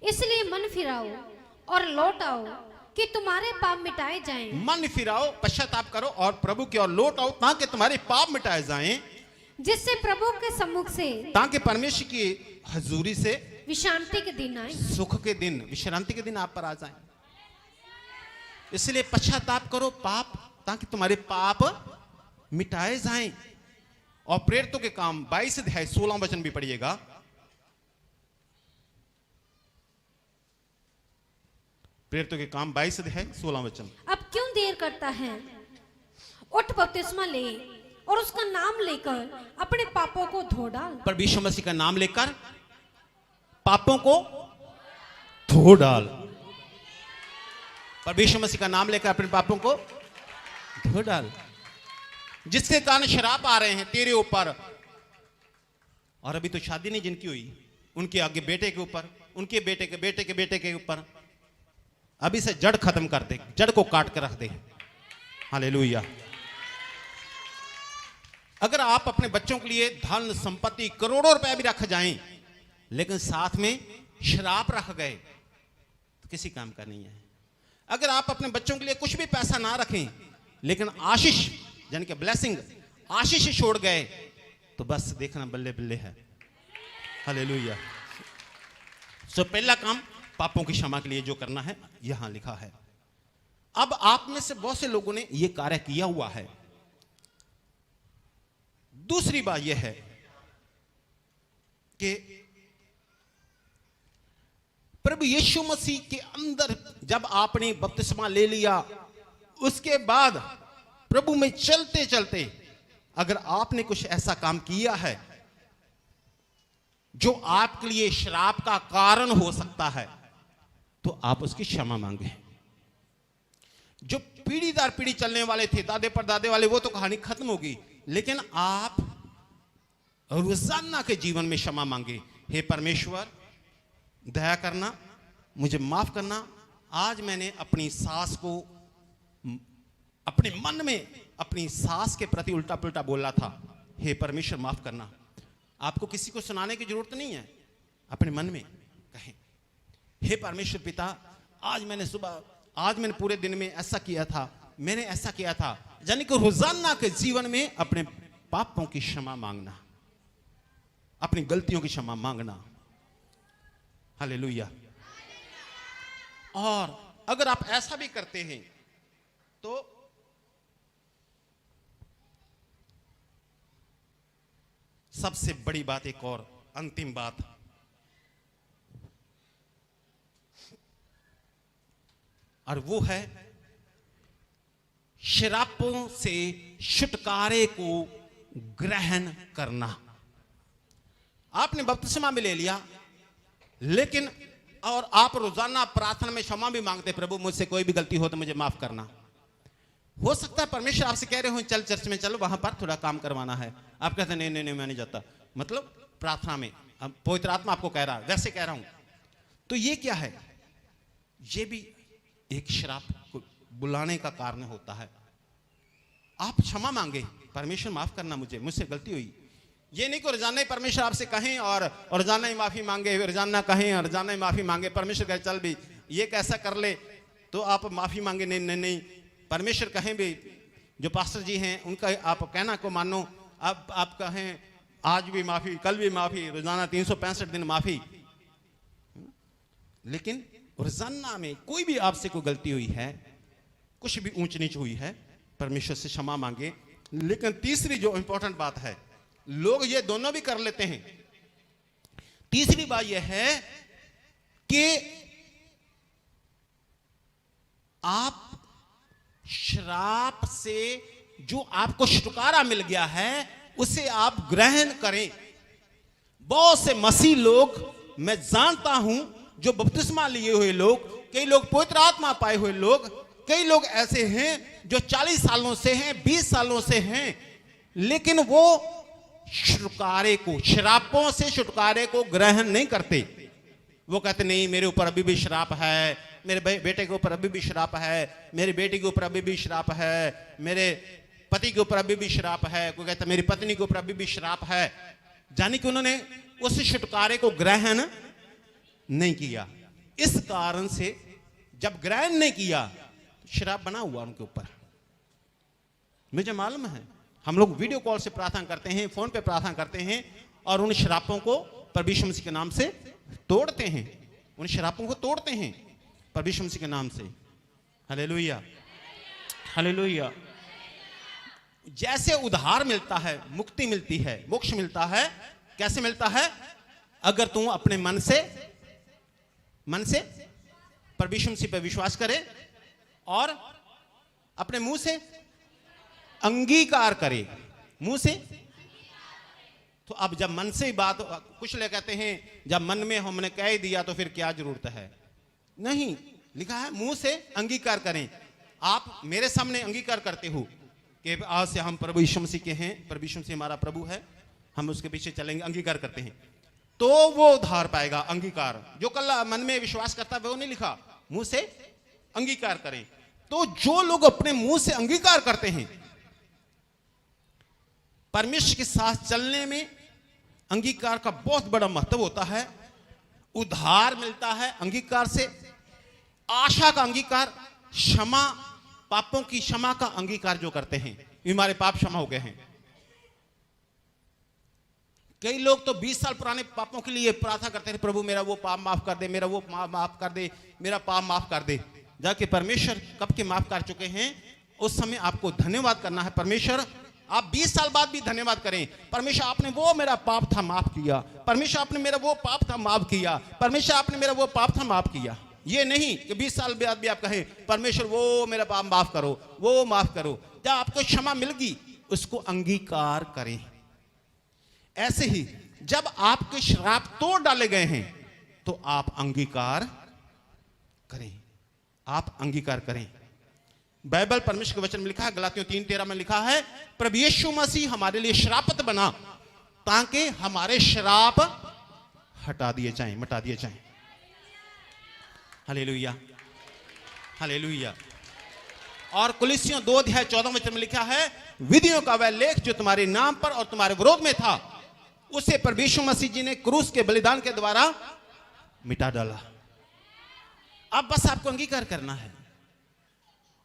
इसलिए मन फिराओ और लौट आओ कि तुम्हारे पाप मिटाए जाएं। मन फिराओ, पश्चाताप करो और प्रभु की ओर लौट आओ ताकि तुम्हारे पाप मिटाए जाएं, जिससे प्रभु के सम्मुख से, ताकि परमेश्वर की हजूरी से विश्रांति के दिन आए, सुख के दिन, विश्रांति के दिन आप पर आ जाएं। इसलिए पश्चाताप करो पाप, ताकि तुम्हारे पाप मिटाए जाएं। और प्रेरितों के काम 22 अध्याय 16 वचन भी पढ़िएगा। प्रेरितों के काम 22 अध्याय 16 वचन। अब क्यों देर करता है? उठ बपतिस्मा ले और उसका नाम लेकर अपने पापों को धो डाल। पर यीशु मसीह का नाम लेकर पापों को धो डाल। पर यीशु मसीह का नाम लेकर अपने पापों को धो डाल। जिसके कारण शराब आ रहे हैं तेरे ऊपर, और अभी तो शादी नहीं जिनकी हुई, उनके आगे बेटे के ऊपर, उनके बेटे के बेटे के बेटे के ऊपर, अभी से जड़ खत्म कर दे, जड़ को काट कर रख दे। हालेलुया। अगर आप अपने बच्चों के लिए धन संपत्ति करोड़ों रुपए भी रख जाएं, लेकिन साथ में शराब रख गए, तो किसी काम का नहीं है। अगर आप अपने बच्चों के लिए कुछ भी पैसा ना रखें, लेकिन आशीष यानी कि ब्लेसिंग, आशीष छोड़ गए, तो बस देखना बल्ले बल्ले है। हालेलुया। सो पहला काम पापों की क्षमा के लिए जो करना है, यहां लिखा है। अब आप में से बहुत से लोगों ने यह कार्य किया हुआ है। दूसरी बात यह है कि प्रभु यीशु मसीह के अंदर जब आपने बपतिस्मा ले लिया, उसके बाद प्रभु में चलते चलते अगर आपने कुछ ऐसा काम किया है जो आपके लिए श्राप का कारण हो सकता है, तो आप उसकी क्षमा मांगे। जो पीढ़ी दर पीढ़ी चलने वाले थे, दादे पर दादे वाले, वो तो कहानी खत्म होगी, लेकिन आप रोजाना के जीवन में क्षमा मांगे। हे परमेश्वर, दया करना, मुझे माफ करना, आज मैंने अपनी सास को अपने मन में अपनी सास के प्रति उल्टा पुल्टा बोला था, हे परमेश्वर माफ करना। आपको किसी को सुनाने की जरूरत नहीं है, अपने मन में कहें, हे परमेश्वर पिता, आज मैंने पूरे दिन में ऐसा किया था, मैंने ऐसा किया था। यानी कि रोजाना के जीवन में अपने पापों की क्षमा मांगना, अपनी गलतियों की क्षमा मांगना। हालेलुया। और अगर आप ऐसा भी करते हैं तो सबसे बड़ी बात एक और अंतिम बात, और वो है शराबों से छुटकारे को ग्रहण करना। आपने बपतिस्मा भी ले लिया, लेकिन और आप रोजाना प्रार्थना में क्षमा भी मांगते, प्रभु मुझसे कोई भी गलती हो तो मुझे माफ करना। हो सकता है परमेश्वर आपसे कह रहे हो चल चर्च में चलो, वहां पर थोड़ा काम करवाना है, आप कहते नहीं नहीं नहीं मैं नहीं जाता, मतलब प्रार्थना में पवित्र आत्मा आपको कह रहा है, वैसे कह रहा हूं, तो ये क्या है? ये भी एक श्राप को बुलाने का कारण होता है। आप क्षमा मांगे, परमेश्वर माफ करना मुझसे गलती हुई। ये नहीं कि रोजाना ही परमेश्वर आपसे कहें और रोजाना ही माफी मांगे, रोजाना कहें और रोजाना ही माफी मांगे, परमेश्वर कहे चल भी ये कैसा कर ले तो आप माफी मांगे, नहीं नहीं नहीं, परमेश्वर कहें भी, जो पास्टर जी हैं उनका आप कहना को मानो, अब आप कहें आज भी माफी, कल भी माफी, रोजाना 365 दिन माफी। लेकिन रोजाना में कोई भी आपसे कोई गलती हुई है, कुछ भी ऊंच नीच हुई है, परमेश्वर से क्षमा मांगे। लेकिन तीसरी जो इंपॉर्टेंट बात है, लोग ये दोनों भी कर लेते हैं। तीसरी बात यह है कि आप श्राप से जो आपको छुटकारा मिल गया है उसे आप ग्रहण करें। बहुत से मसीह लोग मैं जानता हूं जो बपतिस्मा लिए हुए लोग, कई लोग पवित्र आत्मा पाए हुए लोग, कई लोग ऐसे हैं जो 40 सालों से हैं, 20 सालों से हैं, लेकिन वो छुटकारे को, श्रापों से छुटकारे को ग्रहण नहीं करते। वो कहते नहीं मेरे ऊपर अभी भी श्राप है, मेरे बेटे के ऊपर अभी भी श्राप है, मेरी बेटी के ऊपर अभी भी श्राप है, मेरे पति के ऊपर अभी भी श्राप है, कोई कहता मेरी पत्नी के ऊपर अभी भी श्राप है, जाने कि उन्होंने उस छुटकारे को ग्रहण नहीं किया। इस कारण से जब ग्रहण नहीं किया तो श्राप बना हुआ उनके ऊपर। मुझे मालूम है हम लोग वीडियो कॉल से प्रार्थना करते हैं, फोन पे प्रार्थना करते हैं और उन श्रापों को प्रभु यीशु मसीह के नाम से तोड़ते हैं, उन श्रापों को तोड़ते हैं प्रभु यीशु मसीह के नाम से। Hallelujah, hallelujah. जैसे उद्धार मिलता है, मुक्ति मिलती है, मोक्ष मिलता है, कैसे मिलता है? अगर तू अपने मन से प्रभु यीशु मसीह पर विश्वास करे और अपने मुंह से अंगीकार करे, मुंह से। तो अब जब मन से बात, कुछ लोग कहते हैं जब मन में हमने कह दिया तो फिर क्या जरूरत है? नहीं, लिखा है मुंह से अंगीकार करें। आप मेरे सामने अंगीकार करते हो कि आज से हम प्रभु यीशु मसीह के हैं, प्रभु यीशु मसीह हमारा प्रभु है, हम उसके पीछे चलेंगे, अंगीकार करते हैं, तो वो उद्धार पाएगा। अंगीकार जो कल मन में विश्वास करता है वो नहीं लिखा, मुंह से अंगीकार करें। तो जो लोग अपने मुंह से अंगीकार करते हैं, परमेश्वर के साथ चलने में अंगीकार का बहुत बड़ा महत्व होता है। उद्धार मिलता है अंगीकार से, आशा का अंगीकार, क्षमा, पापों की क्षमा का अंगीकार जो करते हैं, हमारे पाप क्षमा हो गए हैं। कई लोग तो 20 साल पुराने पापों के लिए प्रार्थना करते हैं, प्रभु मेरा वो पाप माफ कर दे, मेरा वो माफ कर दे, मेरा पाप माफ कर दे। जाके परमेश्वर कब के माफ कर चुके हैं, उस समय आपको धन्यवाद करना है। परमेश्वर आप 20 साल बाद भी धन्यवाद करें, परमेश्वर आपने वो मेरा पाप था माफ किया, परमेश्वर आपने मेरा वो पाप था माफ किया, परमेश्वर आपने मेरा वो पाप था माफ किया। ये नहीं कि 20 साल बाद भी आप कहें परमेश्वर वो मेरा पाप माफ करो, वो माफ करो। जब आपको क्षमा मिल गई उसको अंगीकार करें। ऐसे ही जब आपके श्राप तोड़ डाले गए हैं तो आप अंगीकार करें, आप अंगीकार करें। बाइबल परमेश्वर के वचन में लिखा है, गलातियों 3:13 में लिखा है, प्रभु यीशु मसीह हमारे लिए श्रापित बना ताकि हमारे श्राप हटा दिए जाएं, मिटा दिए जाएं। Hallelujah, hallelujah. और कुलिस्सियों 2:14 में लिखा है, विधियों का वह लेख जो तुम्हारे नाम पर और तुम्हारे विरोध में था उसे प्रभु यीशु मसीह जी ने क्रूस के बलिदान के द्वारा मिटा डाला। अब बस आपको अंगीकार करना है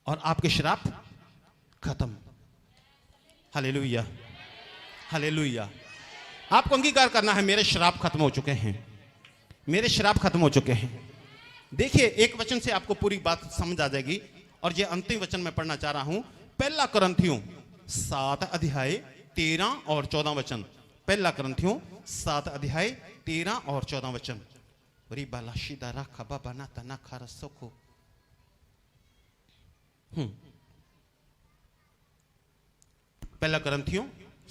और आपके श्राप खत्म। Hallelujah, hallelujah. आपको अंगीकार करना है, मेरे श्राप खत्म हो चुके हैं, मेरे श्राप खत्म हो चुके हैं। देखिए एक वचन से आपको पूरी बात समझ आ जाएगी और ये अंतिम वचन मैं पढ़ना चाह रहा हूं, 1 कुरिन्थियों 7 अध्याय 13 और 14 वचन। पहला करंथियों 7 अध्याय 13 और 14 वचन। पहला करंथियों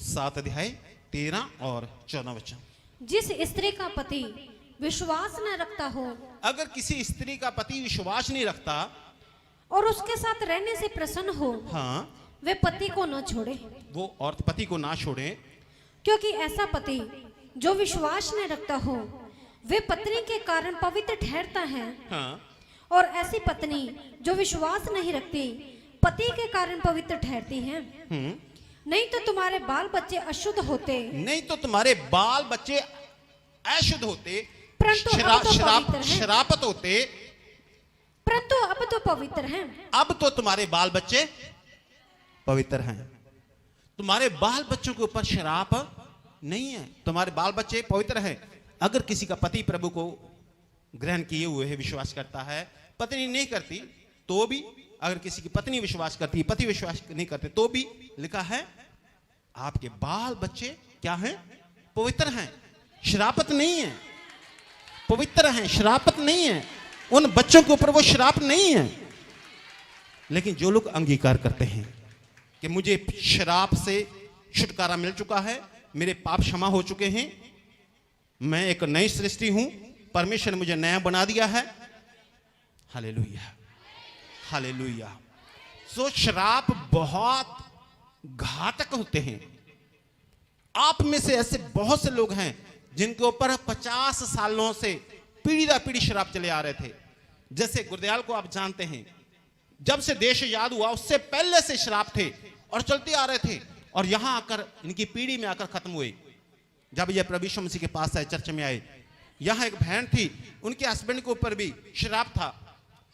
7 अध्याय 13 और 14 वचन। जिस स्त्री का पति विश्वास न रखता हो, अगर किसी स्त्री का पति विश्वास नहीं रखता और उसके साथ रहने से प्रसन्न हो, हाँ, वे पति को न छोड़े, वो और पति को ना छोड़े, क्योंकि ऐसा पति जो विश्वास न रखता हो वे पत्नी के कारण पवित्र ठहरता है, हाँ, और ऐसी पत्नी जो विश्वास नहीं रखती पति के कारण पवित्र ठहरती है। नहीं तो तुम्हारे बाल बच्चे अशुद्ध होते, नहीं तो तुम्हारे बाल बच्चे अशुद्ध होते, परंतु अब तो पवित्र हैं। शरापत होते, परंतु अब तो पवित्र हैं। अब तो तुम्हारे बाल बच्चे पवित्र हैं। तुम्हारे बाल बच्चों के ऊपर शराप नहीं है, तुम्हारे बाल बच्चे पवित्र हैं। अगर किसी का पति प्रभु को ग्रहण किए हुए है, विश्वास करता है, पत्नी नहीं करती तो भी, अगर किसी की पत्नी विश्वास करती है, पति विश्वास नहीं करते तो भी, लिखा है आपके बाल बच्चे क्या हैं? पवित्र हैं, शरापत नहीं है, पवित्र हैं, शरापत नहीं है। उन बच्चों के ऊपर वो शराप नहीं है। लेकिन जो लोग अंगीकार करते हैं कि मुझे शराप से छुटकारा मिल चुका है, मेरे पाप क्षमा हो चुके हैं, मैं एक नई सृष्टि हूं, परमेश्वर ने मुझे नया बना दिया है, हालेलुया, हालेलुया। सो शराप बहुत घातक होते हैं। आप में से ऐसे बहुत से लोग हैं जिनके ऊपर 50 सालों से पीढ़ी दर पीढ़ी शराब चले आ रहे थे। जैसे गुरदयाल को आप जानते हैं, जब से देश आजाद हुआ उससे पहले से शराब थे और चलते आ रहे थे, और यहां आकर इनकी पीढ़ी में आकर खत्म हुए। जब ये प्रभु यीशु मसीह के पास आए, चर्च में आए, यहां एक बहन थी, उनके हस्बैंड के ऊपर भी शराब था,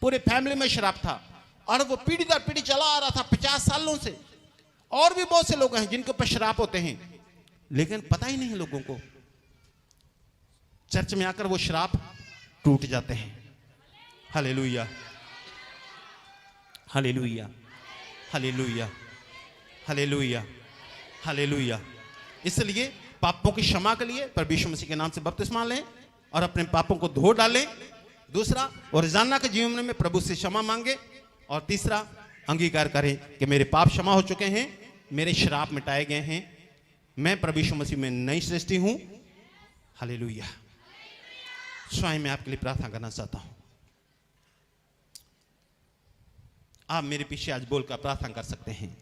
पूरे फैमिली में शराब था, और वो पीढ़ी दर पीढ़ी चला आ रहा था 50 सालों से। और भी बहुत से लोग हैं जिनके ऊपर शराब होते हैं, लेकिन पता ही नहीं है लोगों को। चर्च में आकर वो शराब टूट जाते हैं। Hallelujah, hallelujah, hallelujah, hallelujah, hallelujah. इसलिए पापों की क्षमा के लिए प्रभु यीशु मसीह के नाम से बपतिस्मा लें और अपने पापों को धो डालें। दूसरा, और रोजाना के जीवन में प्रभु से क्षमा मांगे। और तीसरा, अंगीकार करें कि मेरे पाप क्षमा हो चुके हैं, मेरे श्राप मिटाए गए हैं, मैं प्रभु यीशु मसीह में नई सृष्टि हूं। हालेलुया। स्वयं मैं आपके लिए प्रार्थना करना चाहता हूं। आप मेरे पीछे आज बोलकर प्रार्थना कर सकते हैं।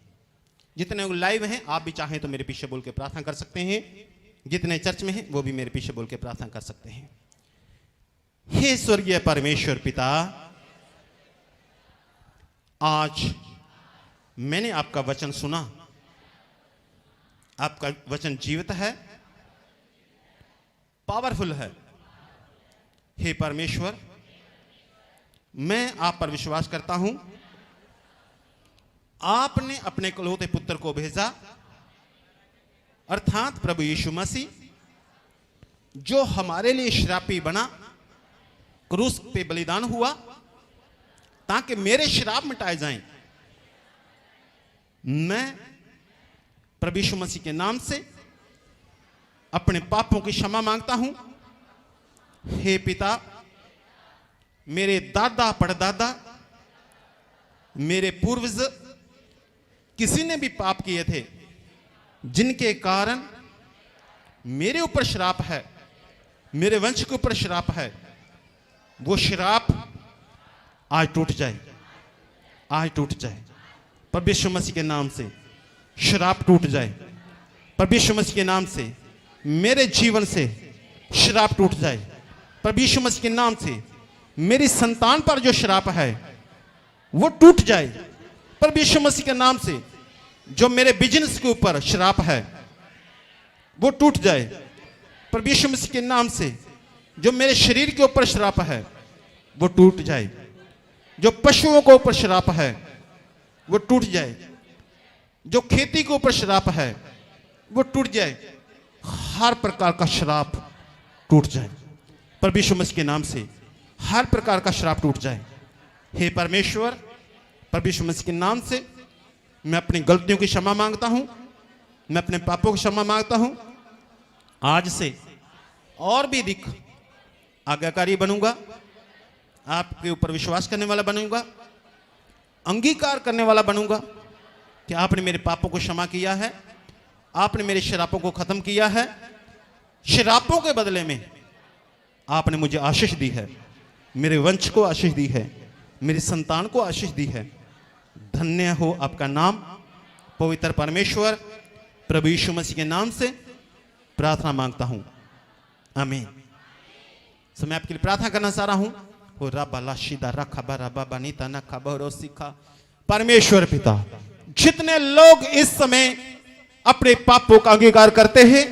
जितने लाइव हैं आप भी चाहें तो मेरे पीछे बोल के प्रार्थना कर सकते हैं। जितने चर्च में हैं वो भी मेरे पीछे बोल के प्रार्थना कर सकते हैं। हे स्वर्गीय परमेश्वर पिता, आज मैंने आपका वचन सुना। आपका वचन जीवित है, पावरफुल है। हे परमेश्वर, मैं आप पर विश्वास करता हूं। आपने अपने इकलौते पुत्र को भेजा, अर्थात प्रभु यीशु मसीह, जो हमारे लिए श्रापी बना, क्रूस पे बलिदान हुआ ताकि मेरे श्राप मिटाए जाएं। मैं प्रभु यीशु मसीह के नाम से अपने पापों की क्षमा मांगता हूं। हे पिता, मेरे दादा परदादा, मेरे पूर्वज किसी ने भी पाप किए थे जिनके कारण मेरे ऊपर श्राप है, मेरे वंश के ऊपर श्राप है, वो श्राप आज टूट जाए, आज टूट जाए। प्रभु यीशु मसीह के नाम से श्राप टूट जाए। प्रभु यीशु मसीह के नाम से मेरे जीवन से श्राप टूट जाए। प्रभु यीशु मसीह के नाम से मेरी संतान पर जो श्राप है वो टूट जाए। प्रभु यीशु मसीह के नाम से जो मेरे बिजनेस के ऊपर श्राप है वो टूट जाए। प्रभु यीशु मसीह के नाम से जो मेरे शरीर के ऊपर श्राप है वो टूट जाए। जो पशुओं के ऊपर श्राप है वो टूट जाए। जो खेती के ऊपर श्राप है वो टूट जाए। हर प्रकार का श्राप टूट जाए। प्रभु यीशु मसीह के नाम से हर प्रकार का श्राप टूट जाए। हे परमेश्वर, प्रभु यीशु मसीह के नाम से मैं अपनी गलतियों की क्षमा मांगता हूं, मैं अपने पापों की क्षमा मांगता हूं। आज से और भी अधिक आज्ञाकारी बनूंगा, आपके ऊपर विश्वास करने वाला बनूंगा, अंगीकार करने वाला बनूंगा कि आपने मेरे पापों को क्षमा किया है, आपने मेरे शरापों को खत्म किया है, शरापों के बदले में आपने मुझे आशीष दी है, मेरे वंश को आशीष दी है, मेरी संतान को आशीष दी है। धन्य हो आपका नाम। पवित्र परमेश्वर प्रभु यीशु मसीह के नाम से प्रार्थना मांगता हूं, आमीन। तो मैं आपके लिए प्रार्थना करना चाह रहा हूं। हो रबा लाशिदा रखबा रबा बनीता न खबर सिखा। परमेश्वर पिता, जितने लोग इस समय अपने पापों का अंगीकार करते हैं,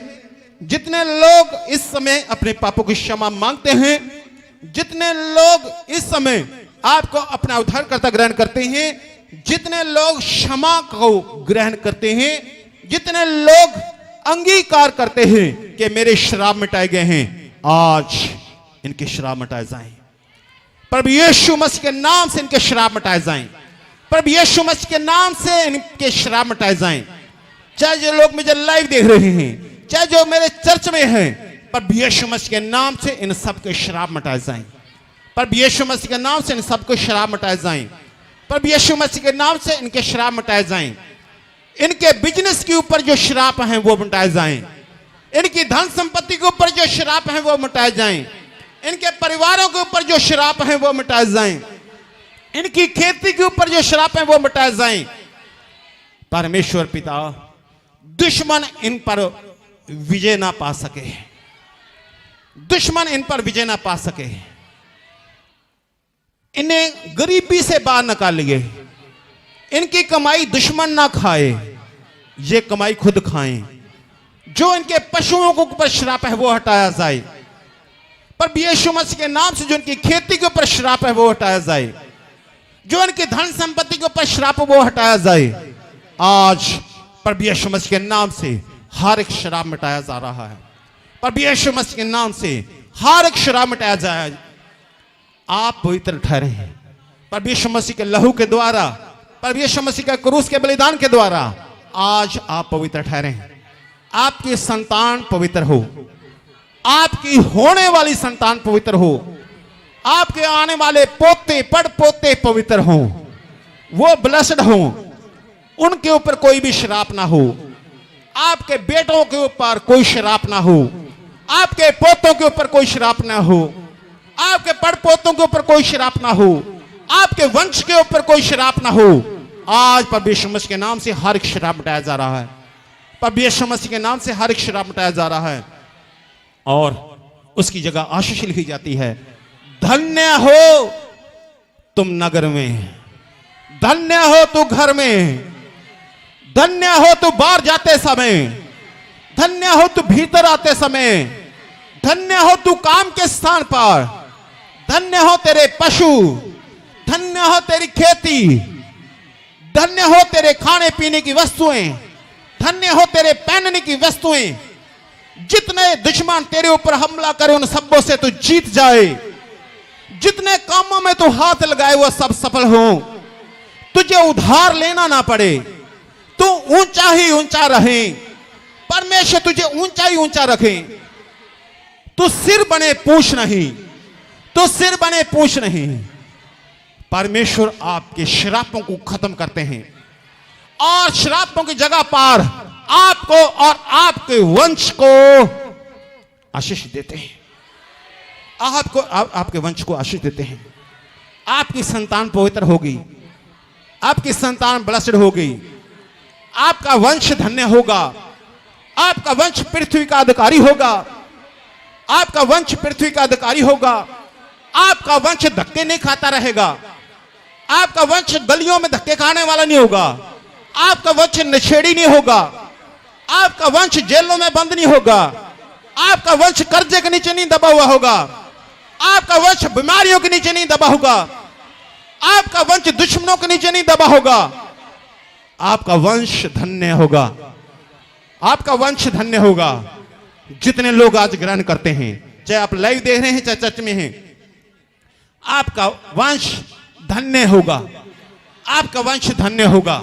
जितने लोग इस समय अपने पापों की क्षमा मांगते हैं, जितने लोग इस समय आपको अपना उद्धारकर्ता ग्रहण करते हैं, जितने लोग क्षमा को ग्रहण करते हैं, जितने लोग अंगीकार करते हैं कि मेरे श्राप मिटाए गए हैं, आज इनके श्राप मिटाए जाएं। प्रभु यीशु मसीह के नाम से इनके श्राप मिटाए जाएं। प्रभु यीशु मसीह के नाम से इनके श्राप मिटाए जाएं। चाहे जो लोग मुझे लाइव देख रहे हैं, चाहे जो मेरे चर्च में हैं, प्रभु यीशु मसीह के नाम से इन सबके श्राप मिटाए जाएं। प्रभु यीशु मसीह के नाम से इन सबको श्राप मिटाए जाएं। प्रभु यीशु मसीह के नाम से इनके श्राप मिटाए जाएं। इनके बिजनेस के ऊपर जो श्राप हैं वो मिटाए जाएं। इनकी धन संपत्ति के ऊपर जो श्राप हैं वो मिटाए जाएं। इनके परिवारों के ऊपर जो श्राप हैं वो मिटाए जाएं। इनकी खेती के ऊपर जो श्राप हैं वो मिटाए जाएं। परमेश्वर पिता, दुश्मन इन पर विजय ना पा सके, दुश्मन इन पर विजय ना पा सके। इन्हें गरीबी से बाहर निकालिए। इनकी कमाई दुश्मन ना खाए, ये कमाई खुद खाएं। जो इनके पशुओं के ऊपर श्राप है वो हटाया जाए। पर यीशु मसीह के नाम से जो इनकी खेती के ऊपर श्राप है वो हटाया जाए। जो इनकी धन संपत्ति के ऊपर श्राप है वो हटाया जाए। आज प्रभु यीशु मसीह के नाम से हर एक श्राप मिटाया जा रहा है। प्रभु यीशु मसीह के नाम से हर एक श्राप मिटाया जाए। आप पवित्र ठहरे हैं प्रभु यीशु मसीह के लहू के द्वारा, प्रभु यीशु मसीह के क्रूस के बलिदान के द्वारा। आज आप पवित्र ठहरे हैं। आपकी संतान पवित्र हो, आपकी होने वाली संतान पवित्र हो, आपके आने वाले पोते पड़ पोते पवित्र हो, वो ब्लेस्ड हो, उनके ऊपर कोई भी श्राप ना हो। आपके बेटों के ऊपर कोई श्राप ना हो, आपके पोतों के ऊपर कोई श्राप ना हो, आपके पड़पोतों के ऊपर कोई श्राप ना हो, आपके वंश के ऊपर कोई श्राप ना हो। आज प्रभु यीशु मसीह के नाम से हर एक श्राप मिटाया जा रहा है। प्रभु यीशु मसीह के नाम से हर एक श्राप मिटाया जा रहा है और उसकी जगह आशीष लिखी जाती है। धन्य हो तुम नगर में, धन्य हो तू घर में, धन्य हो तू बाहर जाते समय, धन्य हो तू भीतर आते समय, धन्य हो तू काम के स्थान पर, धन्य हो तेरे पशु, धन्य हो तेरी खेती, धन्य हो तेरे खाने पीने की वस्तुएं, धन्य हो तेरे पहनने की वस्तुएं। जितने दुश्मन तेरे ऊपर हमला करे उन सबों से तू जीत जाए। जितने कामों में तू हाथ लगाए वो सब सफल हो। तुझे उधार लेना ना पड़े, तू ऊंचा ही ऊंचा रहे। परमेश्वर तुझे ऊंचा ही ऊंचा रखे। तू सिर बने पूछ नहीं, तू सिर बने पूछ नहीं। परमेश्वर आपके श्रापों को खत्म करते हैं और श्रापों की जगह पर आपको और आपके वंश को आशीष देते हैं। आपको आपके वंश को आशीष देते हैं। आपकी संतान पवित्र होगी, आपकी संतान ब्लेस्ड होगी, आपका वंश धन्य होगा, आपका वंश पृथ्वी का अधिकारी होगा, आपका वंश पृथ्वी का अधिकारी होगा, आपका वंश धक्के नहीं खाता रहेगा, आपका वंश गलियों में धक्के खाने वाला नहीं होगा, आपका वंश नशेड़ी नहीं होगा, आपका वंश जेलों में बंद नहीं होगा, आपका वंश कर्जे के नीचे नहीं दबा हुआ होगा, आपका वंश बीमारियों के नीचे नहीं दबा होगा, आपका वंश दुश्मनों के नीचे नहीं दबा होगा। आपका वंश धन्य होगा, आपका वंश धन्य होगा। जितने लोग आज ग्रहण करते हैं, चाहे आप लाइव देख रहे हैं चाहे चर्च में हैं, आपका वंश धन्य होगा, आपका वंश धन्य होगा,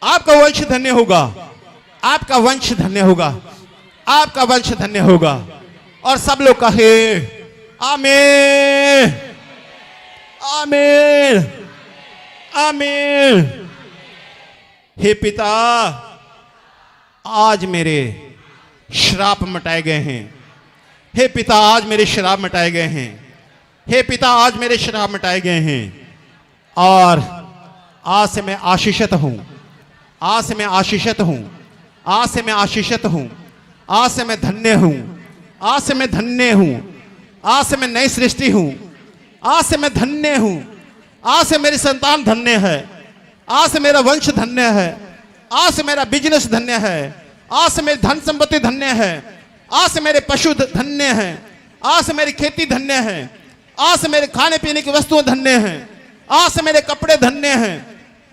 आपका वंश धन्य होगा, आपका वंश धन्य होगा। आपका वंश धन्य होगा। और सब लोग कहे आमीन, आमीन, आमीन। हे पिता, आज मेरे श्राप मिटाए गए हैं। हे पिता, आज मेरे श्राप मिटाए गए हैं। हे पिता, आज मेरे श्राप मिटाए गए हैं। और आज से मैं आशीषित हूं, आज से मैं आशीषित हूं, आज से मैं आशीषित हूं, आज से मैं धन्य हूं, आज से मैं धन्य हूं, आज से मैं नई सृष्टि हूं, आज से मैं धन्य हूं, आज से मेरी संतान धन्य है, आज से मेरा वंश धन्य है, आज से मेरा बिजनेस धन्य है, आज से मेरी धन संपत्ति धन्य है, आज से मेरे पशु धन्य हैं, आज से मेरी खेती धन्य है, आज से मेरे खाने पीने की वस्तुएं धन्य हैं, आज से मेरे कपड़े धन्य हैं,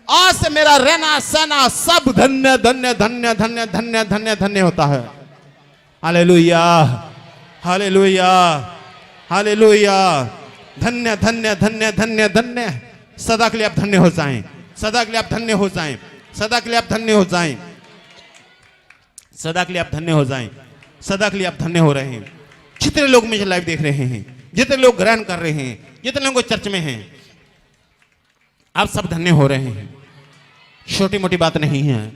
आज से मेरा रहना सहना सब धन्य धन्य धन्य धन्य धन्य धन्य धन्य होता है। Hallelujah, hallelujah, hallelujah. धन्य धन्य धन्य धन्य धन्य। सदा के लिए आप धन्य हो जाएं, सदा के लिए आप धन्य हो जाएं, सदा के लिए आप धन्य हो जाएं, सदा के लिए आप धन्य हो जाएं, सदा के लिए आप धन्य हो रहे हैं। जितने लोग मुझे लाइव देख रहे हैं, जितने लोग ग्रहण कर रहे हैं, जितने लोग चर्च में हैं, आप सब धन्य हो रहे हैं। छोटी मोटी बात नहीं है,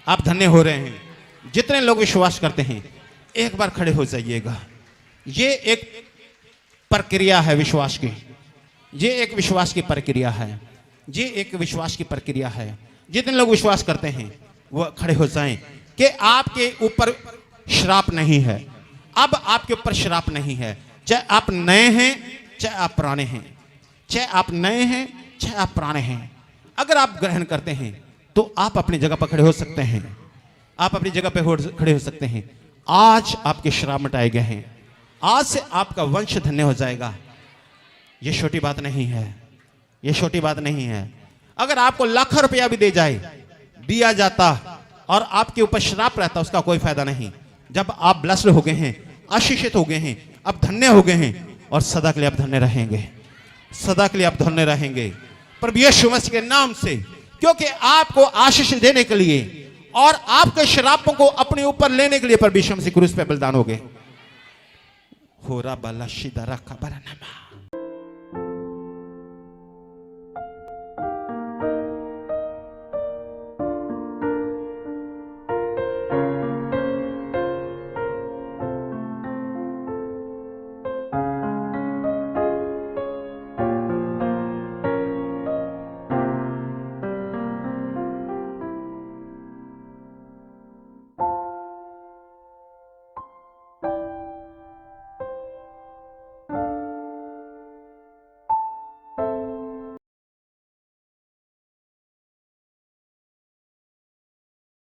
आप धन्य हो रहे हैं। जितने लोग विश्वास करते हैं, एक बार खड़े हो जाइएगा। ये एक प्रक्रिया है विश्वास की, ये एक विश्वास की प्रक्रिया है, ये एक विश्वास की प्रक्रिया है। जितने लोग विश्वास करते हैं वो खड़े हो जाएं कि आपके ऊपर श्राप नहीं है। अब आपके ऊपर श्राप नहीं है, चाहे आप नए हैं चाहे आप पुराने हैं, चाहे आप नए हैं चाहे आप पुराने हैं। अगर आप ग्रहण करते हैं तो आप अपनी जगह पर खड़े हो सकते हैं, आप अपनी जगह पर खड़े हो सकते हैं। आज आपके श्राप मिटाए गए हैं, आज से आपका वंश धन्य हो जाएगा। यह छोटी बात नहीं है, यह छोटी बात नहीं है। अगर आपको लाखों रुपया भी दे जाए, दिया जाता और आपके ऊपर श्राप रहता, उसका कोई फायदा नहीं। जब आप ब्लेस्ड हो गए हैं, आशीषित हो गए हैं, अब धन्य हो गए हैं, और सदा के लिए आप धन्य रहेंगे, सदा के लिए आप धन्य रहेंगे प्रभु यीशु मसीह के नाम से। क्योंकि आपको आशीष देने के लिए और आपके श्रापों को अपने ऊपर लेने के लिए प्रभु यीशु मसीह क्रूस पे बलिदान हो गए। हो रहा बाला शिदा रखा बरा नामा।